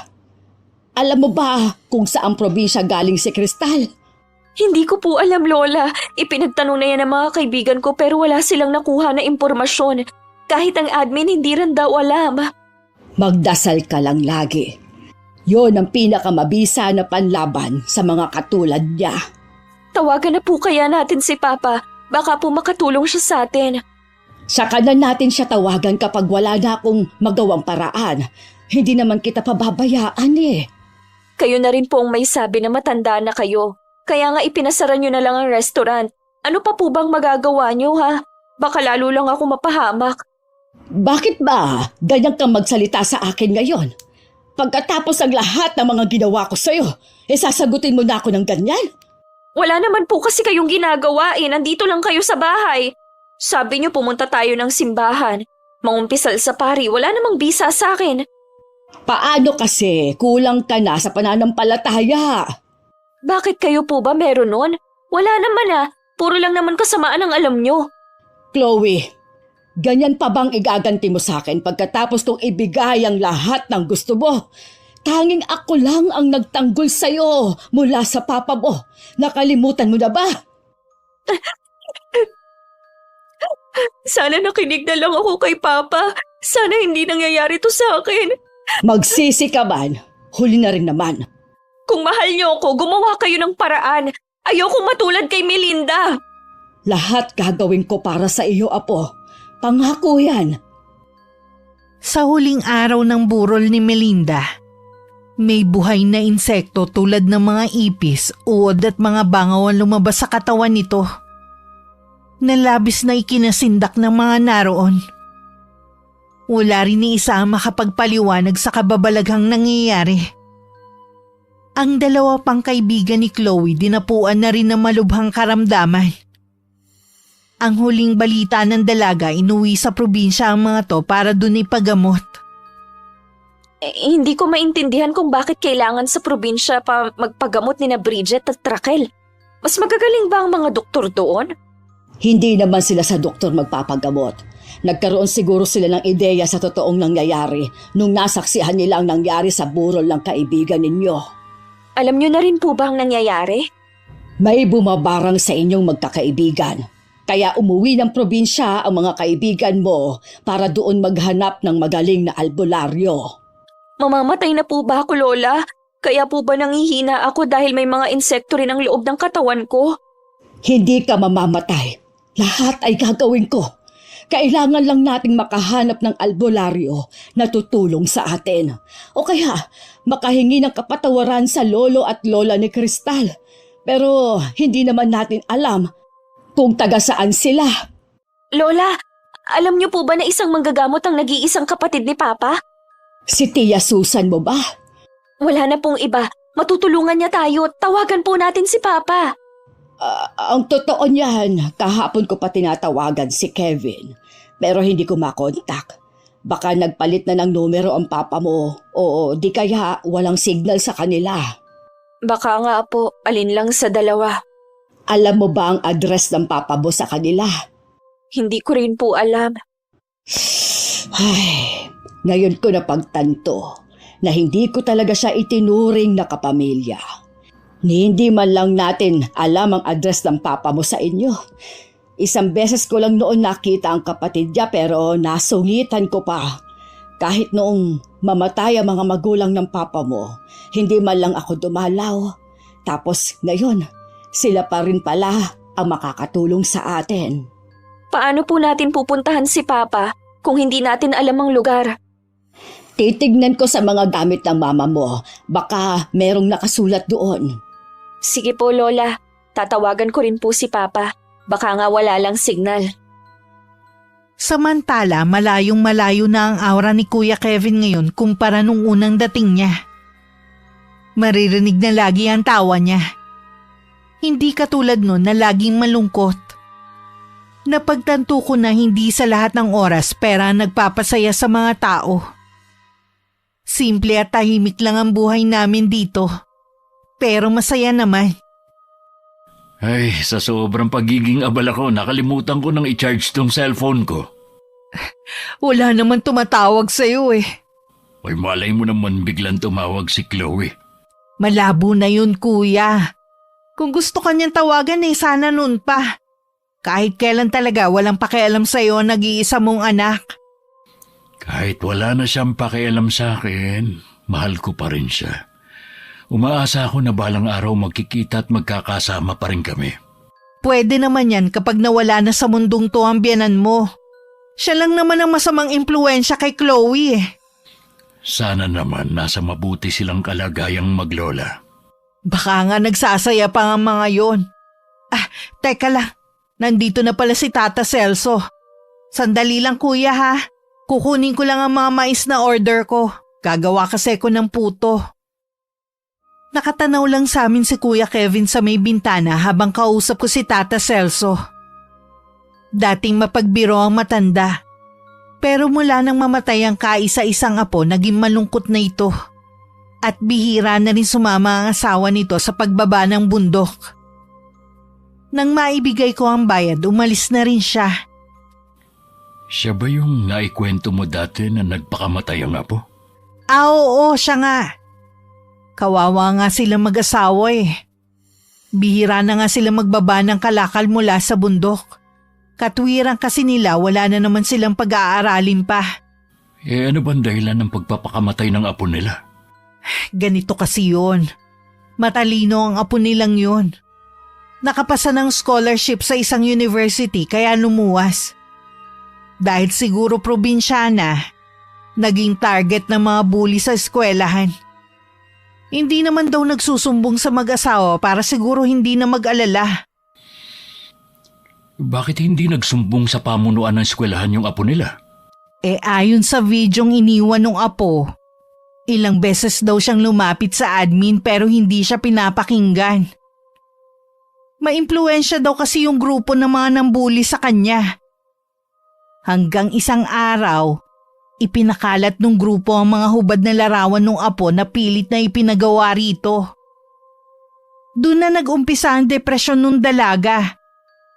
Alam mo ba kung saang probinsya galing si Crystal? Hindi ko po alam, Lola. Ipinagtanong na yan ng mga kaibigan ko pero wala silang nakuha na impormasyon. Kahit ang admin hindi rin daw alam. Magdasal ka lang lagi. Yon ang pinakamabisa na panlaban sa mga katulad niya. Tawagan na po kaya natin si Papa. Baka po makatulong siya sa atin. Saka na natin siya tawagan kapag wala na akong magawang paraan. Hindi naman kita pababayaan eh. Kayo na rin po ang may sabi na matanda na kayo. Kaya nga ipinasara nyo na lang ang restaurant. Ano pa po bang magagawa nyo, ha? Baka lalo lang ako mapahamak. Bakit ba ganyan kang magsalita sa akin ngayon? Pagkatapos ang lahat ng mga ginawa ko sa'yo, sasagutin mo na ako ng ganyan? Wala naman po kasi kayong ginagawa eh. Nandito lang kayo sa bahay. Sabi nyo pumunta tayo ng simbahan. Mangumpisal sa pari. Wala namang bisa sa akin. Paano kasi kulang ka na sa pananampalataya? Bakit kayo po ba meron nun? Wala naman ah. Puro lang naman kasamaan ang alam nyo. Chloe, ganyan pa bang igaganti mo sa akin pagkatapos kong ibigay ang lahat ng gusto mo? Tanging ako lang ang nagtanggol sa'yo mula sa papa mo. Nakalimutan mo na ba? Sana nakinig na lang ako kay Papa. Sana hindi nangyayari to sa akin. Magsisi ka man, huli na rin naman. Kung mahal niyo ako, gumawa kayo ng paraan. Ayokong matulad kay Melinda. Lahat gagawin ko para sa iyo, Apo. Pangako yan. Sa huling araw ng burol ni Melinda, may buhay na insekto tulad ng mga ipis, uod at mga bangaw ang lumabas sa katawan nito. Nalabis na ikinasindak ng mga naroon. Wala rin ni isa ang makapagpaliwanag sa kababalaghang nangyayari. Ang dalawa pang kaibigan ni Chloe dinapuan na rin ng malubhang karamdaman. Ang huling balita ng dalaga, inuwi sa probinsya ang mga to para dun ipagamot. Hindi ko maintindihan kung bakit kailangan sa probinsya pa magpagamot ni na Bridget at Raquel. Mas magagaling ba ang mga doktor doon? Hindi naman sila sa doktor magpapagamot. Nagkaroon siguro sila ng ideya sa totoong nangyayari nung nasaksihan nila ang nangyari sa burol ng kaibigan ninyo. Alam niyo na rin po ba ang nangyayari? May bumabarang sa inyong magkakaibigan. Kaya umuwi ng probinsya ang mga kaibigan mo para doon maghanap ng magaling na albularyo. Mamamatay na po ba ako, Lola? Kaya po ba nangihina ako dahil may mga insekto rin ang loob ng katawan ko? Hindi ka mamamatay. Lahat ay gagawin ko. Kailangan lang nating makahanap ng albularyo na tutulong sa atin. O kaya makahingi ng kapatawaran sa lolo at lola ni Crystal. Pero hindi naman natin alam kung taga saan sila. Lola, alam niyo po ba na isang manggagamot ang nag-iisang kapatid ni Papa? Si Tia Susan mo ba? Wala na pong iba. Matutulungan niya tayo. Tawagan po natin si Papa. Ang totoo niyan, kahapon ko pa tinatawagan si Kevin. Pero hindi ko makontak. Baka nagpalit na ng numero ang papa mo o di kaya walang signal sa kanila. Baka nga po, alin lang sa dalawa. Alam mo ba ang address ng papa mo sa kanila? Hindi ko rin po alam. Ay, ngayon ko napagtanto na hindi ko talaga siya itinuring na kapamilya. Ni hindi man lang natin alam ang address ng papa mo sa inyo. Isang beses ko lang noon nakita ang kapatid niya pero nasungitan ko pa. Kahit noong mamatay ang mga magulang ng papa mo, hindi man lang ako dumalaw. Tapos ngayon, sila pa rin pala ang makakatulong sa atin. Paano po natin pupuntahan si Papa kung hindi natin alam ang lugar? Titignan ko sa mga gamit ng mama mo. Baka merong nakasulat doon. Sige po, Lola. Tatawagan ko rin po si Papa. Baka nga wala lang signal. Samantala, malayong-malayo na ang aura ni Kuya Kevin ngayon kumpara nung unang dating niya. Maririnig na lagi ang tawa niya. Hindi katulad nun na laging malungkot. Napagtanto ko na hindi sa lahat ng oras pera ang nagpapasaya sa mga tao. Simple at tahimik lang ang buhay namin dito. Pero masaya naman. Ay, sa sobrang pagiging abala ko, nakalimutan ko nang i-charge tong cellphone ko. Wala naman tumatawag sa'yo eh. Ay, malay mo naman biglang tumawag si Chloe. Malabo na yun, kuya. Kung gusto kanyang tawagan eh, sana noon pa. Kahit kailan talaga walang pakialam sa'yo ang nag-iisa mong anak. Kahit wala na siyang pakialam sa akin, mahal ko pa rin siya. Umaasa ako na balang araw magkikita at magkakasama pa rin kami. Pwede naman yan kapag nawala na sa mundong to ang biyanan mo. Siya lang naman ang masamang impluensya kay Chloe eh. Sana naman nasa mabuti silang kalagayang maglola. Baka nga nagsasaya pa ang mga yon. Teka lang. Nandito na pala si Tata Celso. Sandali lang kuya ha. Kukunin ko lang ang mga mais na order ko. Gagawa kasi ko ng puto. Nakatanaw lang sa amin si Kuya Kevin sa may bintana habang kausap ko si Tata Celso. Dating mapagbiro ang matanda. Pero mula nang mamatay ang kaisa-isang apo, naging malungkot na ito. At bihira na rin sumama ang asawa nito sa pagbaba ng bundok. Nang maibigay ko ang bayad, umalis na rin siya. Siya ba yung naikwento mo dati na nagpakamatay ang apo? Oo, siya nga. Kawawa nga sila mag-asawa eh. Bihira na nga sila magbaba ng kalakal mula sa bundok. Katwiran kasi nila wala na naman silang pag-aaralin pa. Ano bang dahilan ng pagpapakamatay ng apo nila? Ganito kasi yun. Matalino ang apo nilang yun. Nakapasa ng scholarship sa isang university kaya lumuwas. Dahil siguro probinsyana, naging target ng mga bully sa eskwelahan. Hindi naman daw nagsusumbong sa mag-asawa para siguro hindi na mag-alala. Bakit hindi nagsumbong sa pamunuan ng eskwelahan yung apo nila? Ayon sa videong iniwan ng apo, ilang beses daw siyang lumapit sa admin pero hindi siya pinapakinggan. Maimpluwensya daw kasi yung grupo ng mga nambuli sa kanya. Hanggang isang araw, ipinakalat ng grupo ang mga hubad na larawan ng apo na pilit na ipinagawa rito. Doon na nag-umpisa ang depresyon ng dalaga.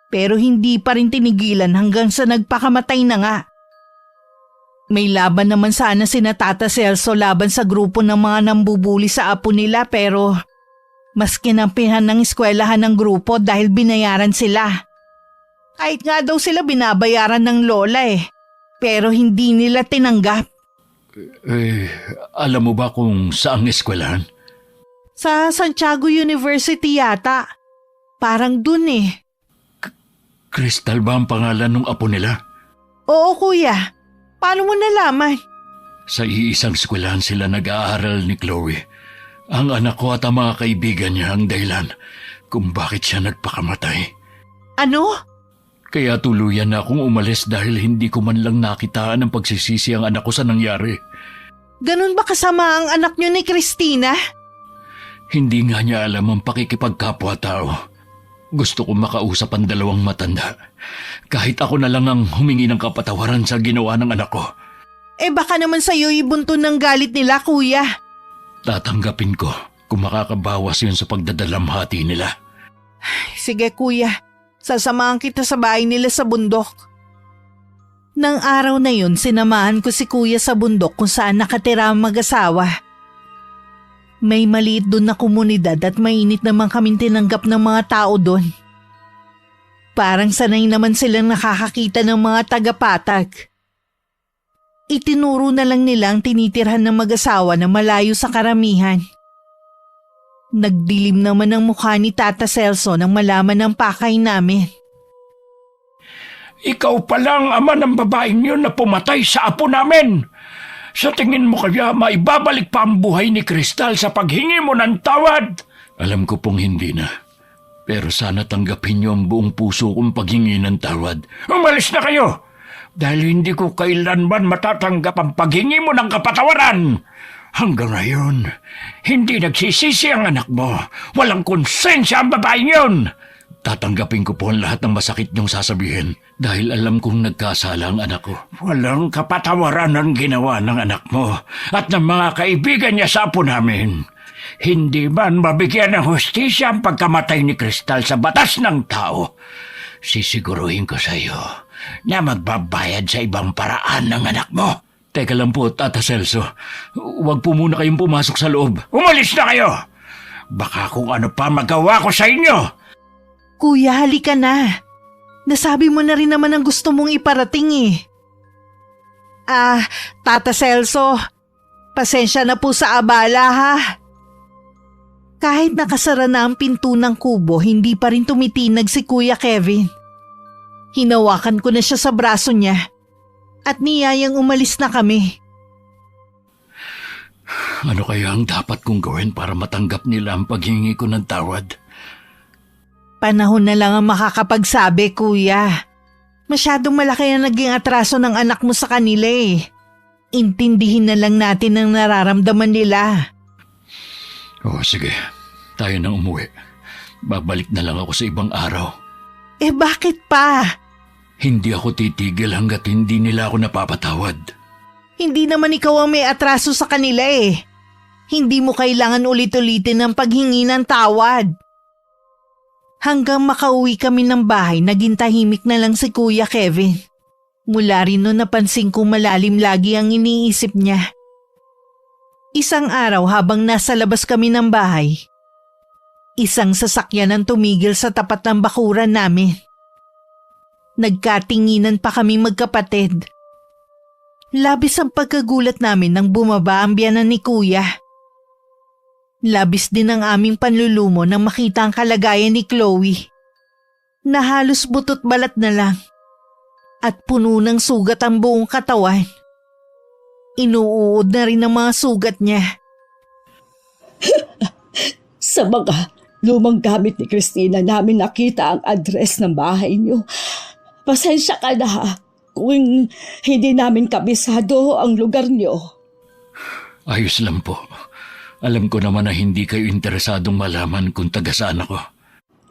Pero hindi pa rin tinigilan hanggang sa nagpakamatay na nga. May laban naman sana sina Tata Celso laban sa grupo ng mga nambubuli sa apo nila pero mas kinampihan ng eskwelahan ng grupo dahil binayaran sila. Kahit nga daw sila binabayaran ng lola eh. Pero hindi nila tinanggap. Alam mo ba kung saang eskwelahan? Sa Santiago University yata. Parang dun eh. Crystal ba ang pangalan ng apo nila? Oo kuya. Paano mo nalaman? Sa iisang eskwelahan sila nag-aaral ni Chloe. Ang anak ko at ang mga kaibigan niya ang dahilan kung bakit siya nagpakamatay. Ano? Kaya tuluyan na akong umalis dahil hindi ko man lang nakitaan ang pagsisisi ang anak ko sa nangyari. Ganun ba kasama ang anak niyo ni Christina? Hindi nga niya alam ang pakikipagkapwa-tao. Gusto ko makausap ang dalawang matanda. Kahit ako na lang ang humingi ng kapatawaran sa ginawa ng anak ko. Baka naman sa'yo ibunto ng galit nila, kuya. Tatanggapin ko kung makakabawas yun sa pagdadalamhati nila. Sige, kuya. Sasamahan kita sa bahay nila sa bundok. Nang araw na yun, sinamahan ko si kuya sa bundok kung saan nakatira ang mag-asawa. May maliit doon na komunidad at mainit naman kaming tinanggap ng mga tao doon. Parang sanay naman silang nakakakita ng mga tagapatag. Itinuro na lang nila ang tinitirhan ng mag-asawa na malayo sa karamihan. Nagdilim naman ang mukha ni Tata Celso nang malaman ang pakay namin. Ikaw palang ama ng babaeng yun na pumatay sa apo namin. Sa tingin mo kaya maibabalik pa ang buhay ni Cristal sa paghingi mo ng tawad? Alam ko pong hindi na. Pero sana tanggapin niyo ang buong puso kong paghingi ng tawad. Umalis na kayo! Dahil hindi ko kailanman matatanggap ang paghingi mo ng kapatawaran. Hanggang ngayon, hindi nagsisisi ang anak mo. Walang konsensya ang babaeng yun. Tatanggapin ko po ang lahat ng masakit niyong sasabihin dahil alam kong nagkasala ang anak ko. Walang kapatawaran ang ginawa ng anak mo at ng mga kaibigan niya sa apo namin. Hindi man mabigyan ng hustisya ang pagkamatay ni Cristal sa batas ng tao. Sisiguruhin ko sa iyo na magbabayad sa ibang paraan ng anak mo. Teka lang po, Tata Celso. Huwag po muna kayong pumasok sa loob. Umalis na kayo! Baka kung ano pa magawa ko sa inyo. Kuya, halika na. Nasabi mo na rin naman ang gusto mong iparating eh. Tata Celso, pasensya na po sa abala ha. Kahit nakasara na ang pinto ng kubo, hindi pa rin tumitinag si Kuya Kevin. Hinawakan ko na siya sa braso niya at niyayang umalis na kami. Ano kaya ang dapat kong gawin para matanggap nila ang paghingi ko ng tawad? Panahon na lang ang makakapagsabi, kuya. Masyadong malaki ang naging atraso ng anak mo sa kanila eh. Intindihin na lang natin ang nararamdaman nila. Sige. Tayo nang umuwi. Babalik na lang ako sa ibang araw. Bakit pa? Hindi ako titigil hanggat hindi nila ako napapatawad. Hindi naman ikaw ang may atraso sa kanila eh. Hindi mo kailangan ulit-ulitin ang paghingi ng tawad. Hanggang makauwi kami ng bahay, naging tahimik na lang si Kuya Kevin. Mula rin noon napansin kong malalim lagi ang iniisip niya. Isang araw habang nasa labas kami ng bahay, isang sasakyan ang tumigil sa tapat ng bakuran namin. Nagkatinginan pa kami magkapatid. Labis ang pagkagulat namin nang bumaba ang biyanan ni Kuya. Labis din ang aming panlulumo nang makita ang kalagayan ni Chloe, na halos butot balat na lang at puno ng sugat ang buong katawan. Inuuod na rin ang mga sugat niya. Sa mga lumang gamit ni Christina namin nakita ang address ng bahay niyo. Pasensya ka na kung hindi namin kabisado ang lugar niyo. Ayos lang po. Alam ko naman na hindi kayo interesadong malaman kung taga saan ako.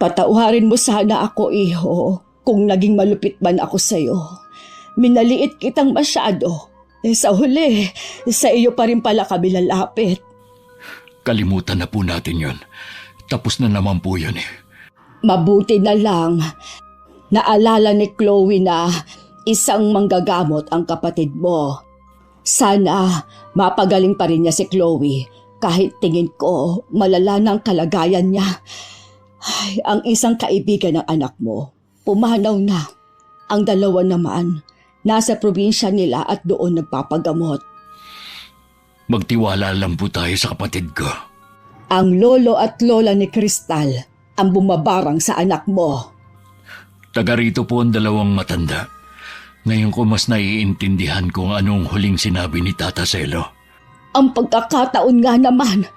Patawarin mo sana ako, iho, kung naging malupit man ako sa'yo. Minaliit kitang masyado. Sa huli, sa iyo pa rin pala kami lalapit. Kalimutan na po natin yon. Tapos na naman po yun eh. Mabuti na lang. Naalala ni Chloe na isang manggagamot ang kapatid mo. Sana mapagaling pa rin niya si Chloe. Kahit tingin ko, malala na ang kalagayan niya. Ay, ang isang kaibigan ng anak mo, pumanaw na. Ang dalawa naman, nasa probinsya nila at doon nagpapagamot. Magtiwala lang po tayo sa kapatid ko. Ang lolo at lola ni Cristal ang bumabarang sa anak mo. Taga rito po ang dalawang matanda. Ngayon ko mas naiintindihan kung anong huling sinabi ni Tata Celo. Ang pagkakataon nga naman.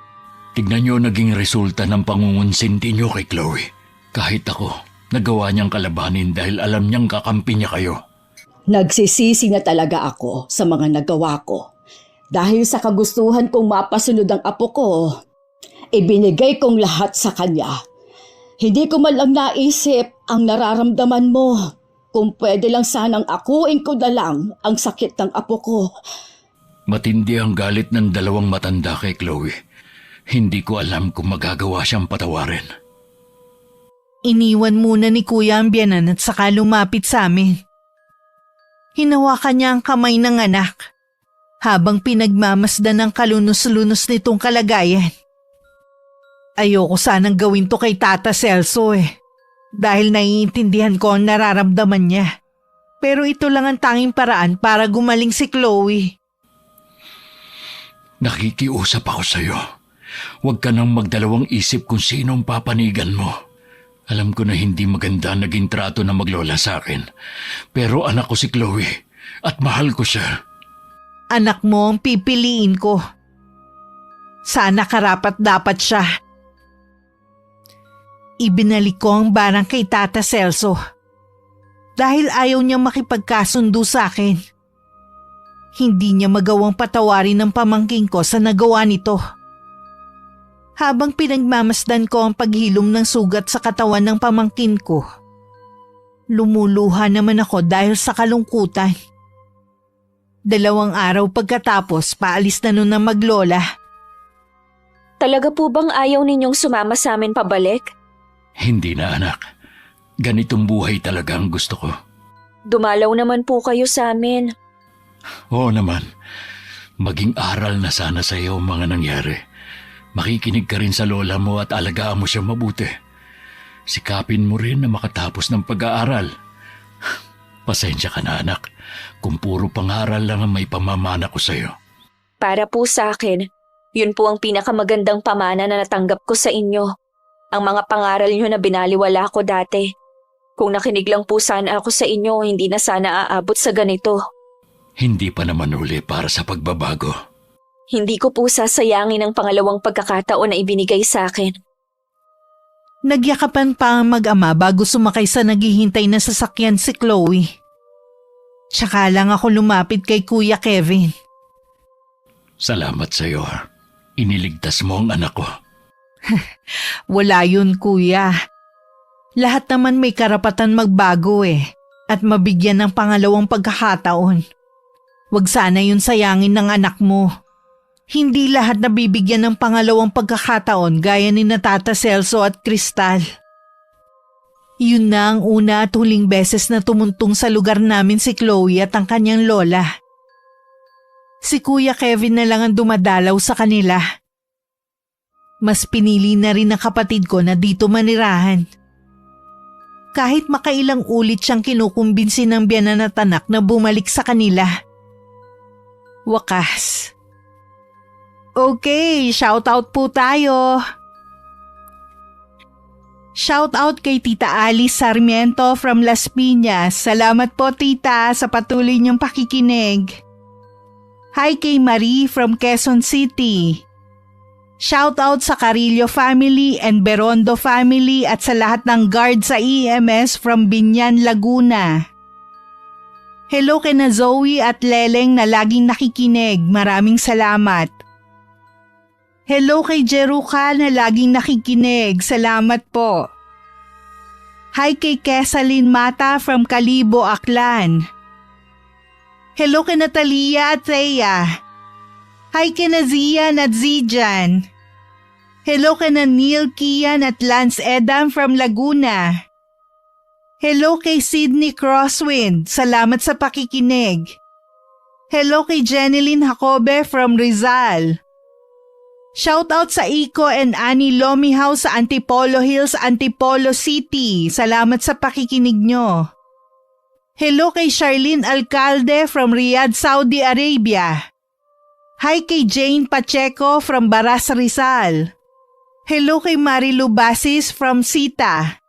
Tignan niyo naging resulta ng pangungunsinti niyo kay Chloe. Kahit ako, nagawa niyang kalabanin dahil alam niyang kakampi niya kayo. Nagsisisi na talaga ako sa mga nagawa ko. Dahil sa kagustuhan kong mapasunod ang apo ko, ibinigay kong lahat sa kanya. Hindi ko man lang naisip ang nararamdaman mo. Kung pwede lang sanang akuin ko na lang ang sakit ng apo ko. Matindi ang galit ng dalawang matanda kay Chloe. Hindi ko alam kung magagawa siyang patawarin. Iniwan muna ni Kuya ang biyanan at saka lumapit sa amin. Hinawakan niya ang kamay ng anak habang pinagmamasdan ng kalunos-lunos nitong kalagayan. Ayoko sanang gawin to kay Tata Celso dahil naiintindihan ko ang nararamdaman niya. Pero ito lang ang tanging paraan para gumaling si Chloe. Nakikiusap ako sa'yo. Huwag ka nang magdalawang isip kung sino ang papanigan mo. Alam ko na hindi maganda naging trato na maglola sa akin. Pero anak ko si Chloe at mahal ko siya. Anak mo ang pipiliin ko. Sana karapat dapat siya. Ibinalik ko ang barang kay Tata Celso dahil ayaw niyang makipagkasundo sa akin. Hindi niya magawang patawarin ng pamangking ko sa nagawa nito. Habang pinagmamasdan ko ang paghilom ng sugat sa katawan ng pamangkin ko, lumuluha naman ako dahil sa kalungkutan. 2 araw pagkatapos, paalis na nun ang maglola. Talaga po bang ayaw ninyong sumama sa amin pabalik? Hindi na anak. Ganitong buhay talaga ang gusto ko. Dumalaw naman po kayo sa amin. Oo naman. Maging aral na sana sa iyo ang mga nangyari. Makikinig ka rin sa lola mo at alagaan mo siya mabuti. Sikapin mo rin na makatapos ng pag-aaral. Pasensya ka na anak, kung puro pangaral lang ang may pamamana ko sa iyo. Para po sa akin, yun po ang pinakamagandang pamana na natanggap ko sa inyo. Ang mga pangaral nyo na binaliwala ko dati. Kung nakinig lang po sana ako sa inyo, hindi na sana aabot sa ganito. Hindi pa naman uli para sa pagbabago. Hindi ko po sasayangin ang pangalawang pagkakataon na ibinigay sa akin. Nagyakapan pa ang mag-ama bago sumakay sa naghihintay na sasakyan si Chloe. Tsaka lang ako lumapit kay Kuya Kevin. Salamat sa iyo. Iniligtas mo ang anak ko. Wala yun, Kuya. Lahat naman may karapatan magbago at mabigyan ng pangalawang pagkakataon. Huwag sana yun sayangin ng anak mo. Hindi lahat nabibigyan ng pangalawang pagkakataon gaya ni Tata Celso at Cristal. Yun na ang una at huling beses na tumuntong sa lugar namin si Chloe at ang kanyang lola. Si Kuya Kevin na lang ang dumadalaw sa kanila. Mas pinili na rin ng kapatid ko na dito manirahan. Kahit makailang ulit siyang kinukumbinsi ng biyanan at anak na bumalik sa kanila. Wakas. Okay, shoutout po tayo. Shoutout kay Tita Alice Sarmiento from Las Piñas. Salamat po tita sa patuloy niyong pakikinig. Hi kay Marie from Quezon City. Shoutout sa Carillo family and Berondo family at sa lahat ng guard sa EMS from Binyan, Laguna. Hello kay na Zoe at Leleng na laging nakikinig. Maraming salamat. Hello kay Jeruca na laging nakikinig. Salamat po. Hi kay Kesalyn Mata from Kalibo, Aklan. Hello kay Natalia at Thea. Hi kay na Zian at Zijan. Hello kay na Neil Kian at Lance Edam from Laguna. Hello kay Sydney Crosswind. Salamat sa pakikinig. Hello kay Jeneline Jacobe from Rizal. Shoutout sa Iko and Annie Lomihaw sa Antipolo Hills, Antipolo City. Salamat sa pakikinig nyo. Hello kay Charlene Alcalde from Riyadh, Saudi Arabia. Hi kay Jane Pacheco from Baras, Rizal. Hello kay Marilu Basis from Sita.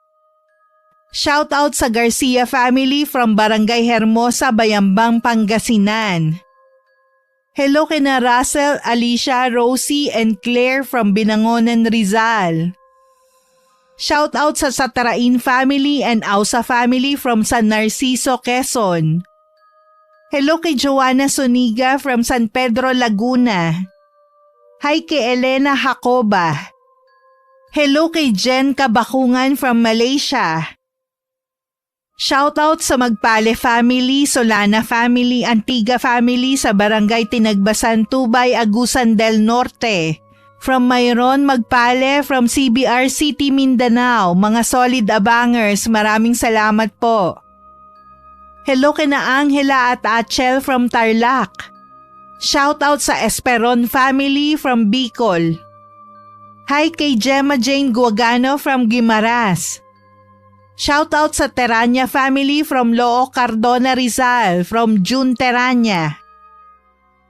Shoutout sa Garcia family from Barangay Hermosa, Bayambang, Pangasinan. Hello kay na Russell, Alicia, Rosie, and Claire from Binangonan, Rizal. Shoutout sa Satarain family and Ausa family from San Narciso, Quezon. Hello kay Joanna Soniga from San Pedro, Laguna. Hi kay Elena Jacoba. Hello kay Jen Kabakungan from Malaysia. Shoutout sa Magpale family, Solana family, Antiga family sa Barangay Tinagbasan, Tubay, Agusan del Norte. From Mayron Magpale from CBR City, Mindanao, mga solid abangers, maraming salamat po. Hello kina Angela at Achel from Tarlac. Shoutout sa Esperon family from Bicol. Hi kay Gemma Jane Guagano from Guimaras. Shoutout sa Teranya family from Loo Cardona Rizal from June Teranya.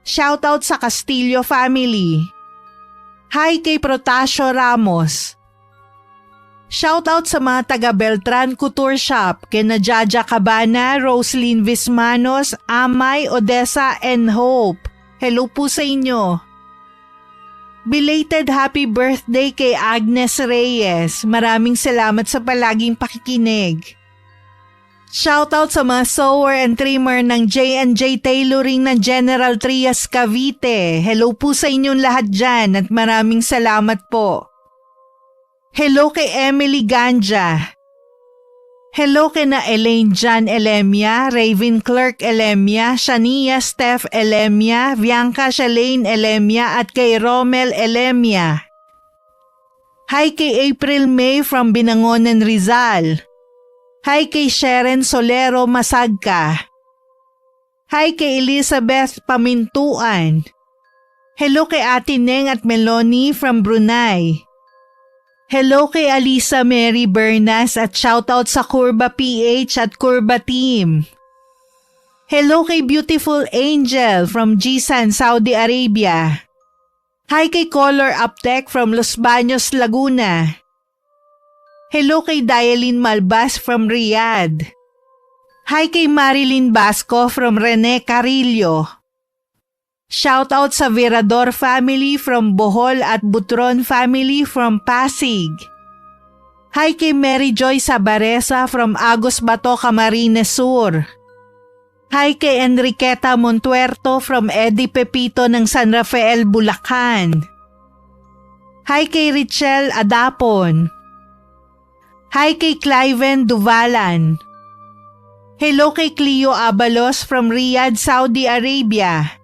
Shoutout sa Castillo family. Hi kay Protasio Ramos. Shoutout sa mga taga Beltran Couture Shop, kina Jaja Cabana, Roslyn Vismanos, Amay, Odessa, and Hope. Hello po sa inyo. Belated happy birthday kay Agnes Reyes. Maraming salamat sa palaging pakikinig. Shoutout sa mga sewer and trimmer ng J&J Tailoring ng General Trias Cavite. Hello po sa inyong lahat dyan at maraming salamat po. Hello kay Emily Ganja. Hello kay na Elaine Jan Elemia, Raven Clerk Elemia, Shania Steph Elemia, Bianca Shalane Elemia at kay Romel Elemia. Hi kay April May from Binangonan Rizal. Hi kay Sharon Solero Masagka. Hi kay Elizabeth Pamintuan. Hello kay Ate Neng at Melanie from Brunei. Hello kay Alisa Mary Bernas at shoutout sa Kurba PH at Kurba Team. Hello kay Beautiful Angel from Jisan, Saudi Arabia. Hi kay Color Uptech from Los Baños, Laguna. Hello kay Dialine Malbas from Riyadh. Hi kay Marilyn Basco from Rene Carillo. Shoutout sa Virador family from Bohol at Butron family from Pasig. Hi kay Mary Joy Sabaresa from Agos Bato, Camarines Sur. Hi kay Enriqueta Montuerto from Eddie Pepito ng San Rafael, Bulacan. Hi kay Richelle Adapon. Hi kay Cliven Duvalan. Hello kay Cleo Abalos from Riyadh, Saudi Arabia.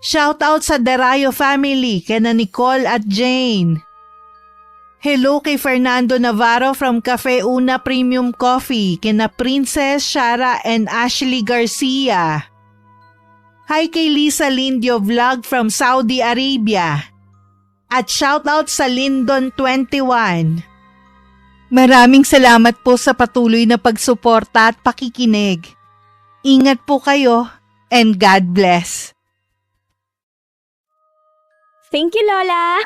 Shoutout sa Darayo family, kina Nicole at Jane. Hello kay Fernando Navarro from Cafe Una Premium Coffee, kina Princess, Shara, and Ashley Garcia. Hi kay Lisa Lindio Vlog from Saudi Arabia. At shoutout sa Lindon 21. Maraming salamat po sa patuloy na pagsuporta at pakikinig. Ingat po kayo and God bless. Thank you, Lola!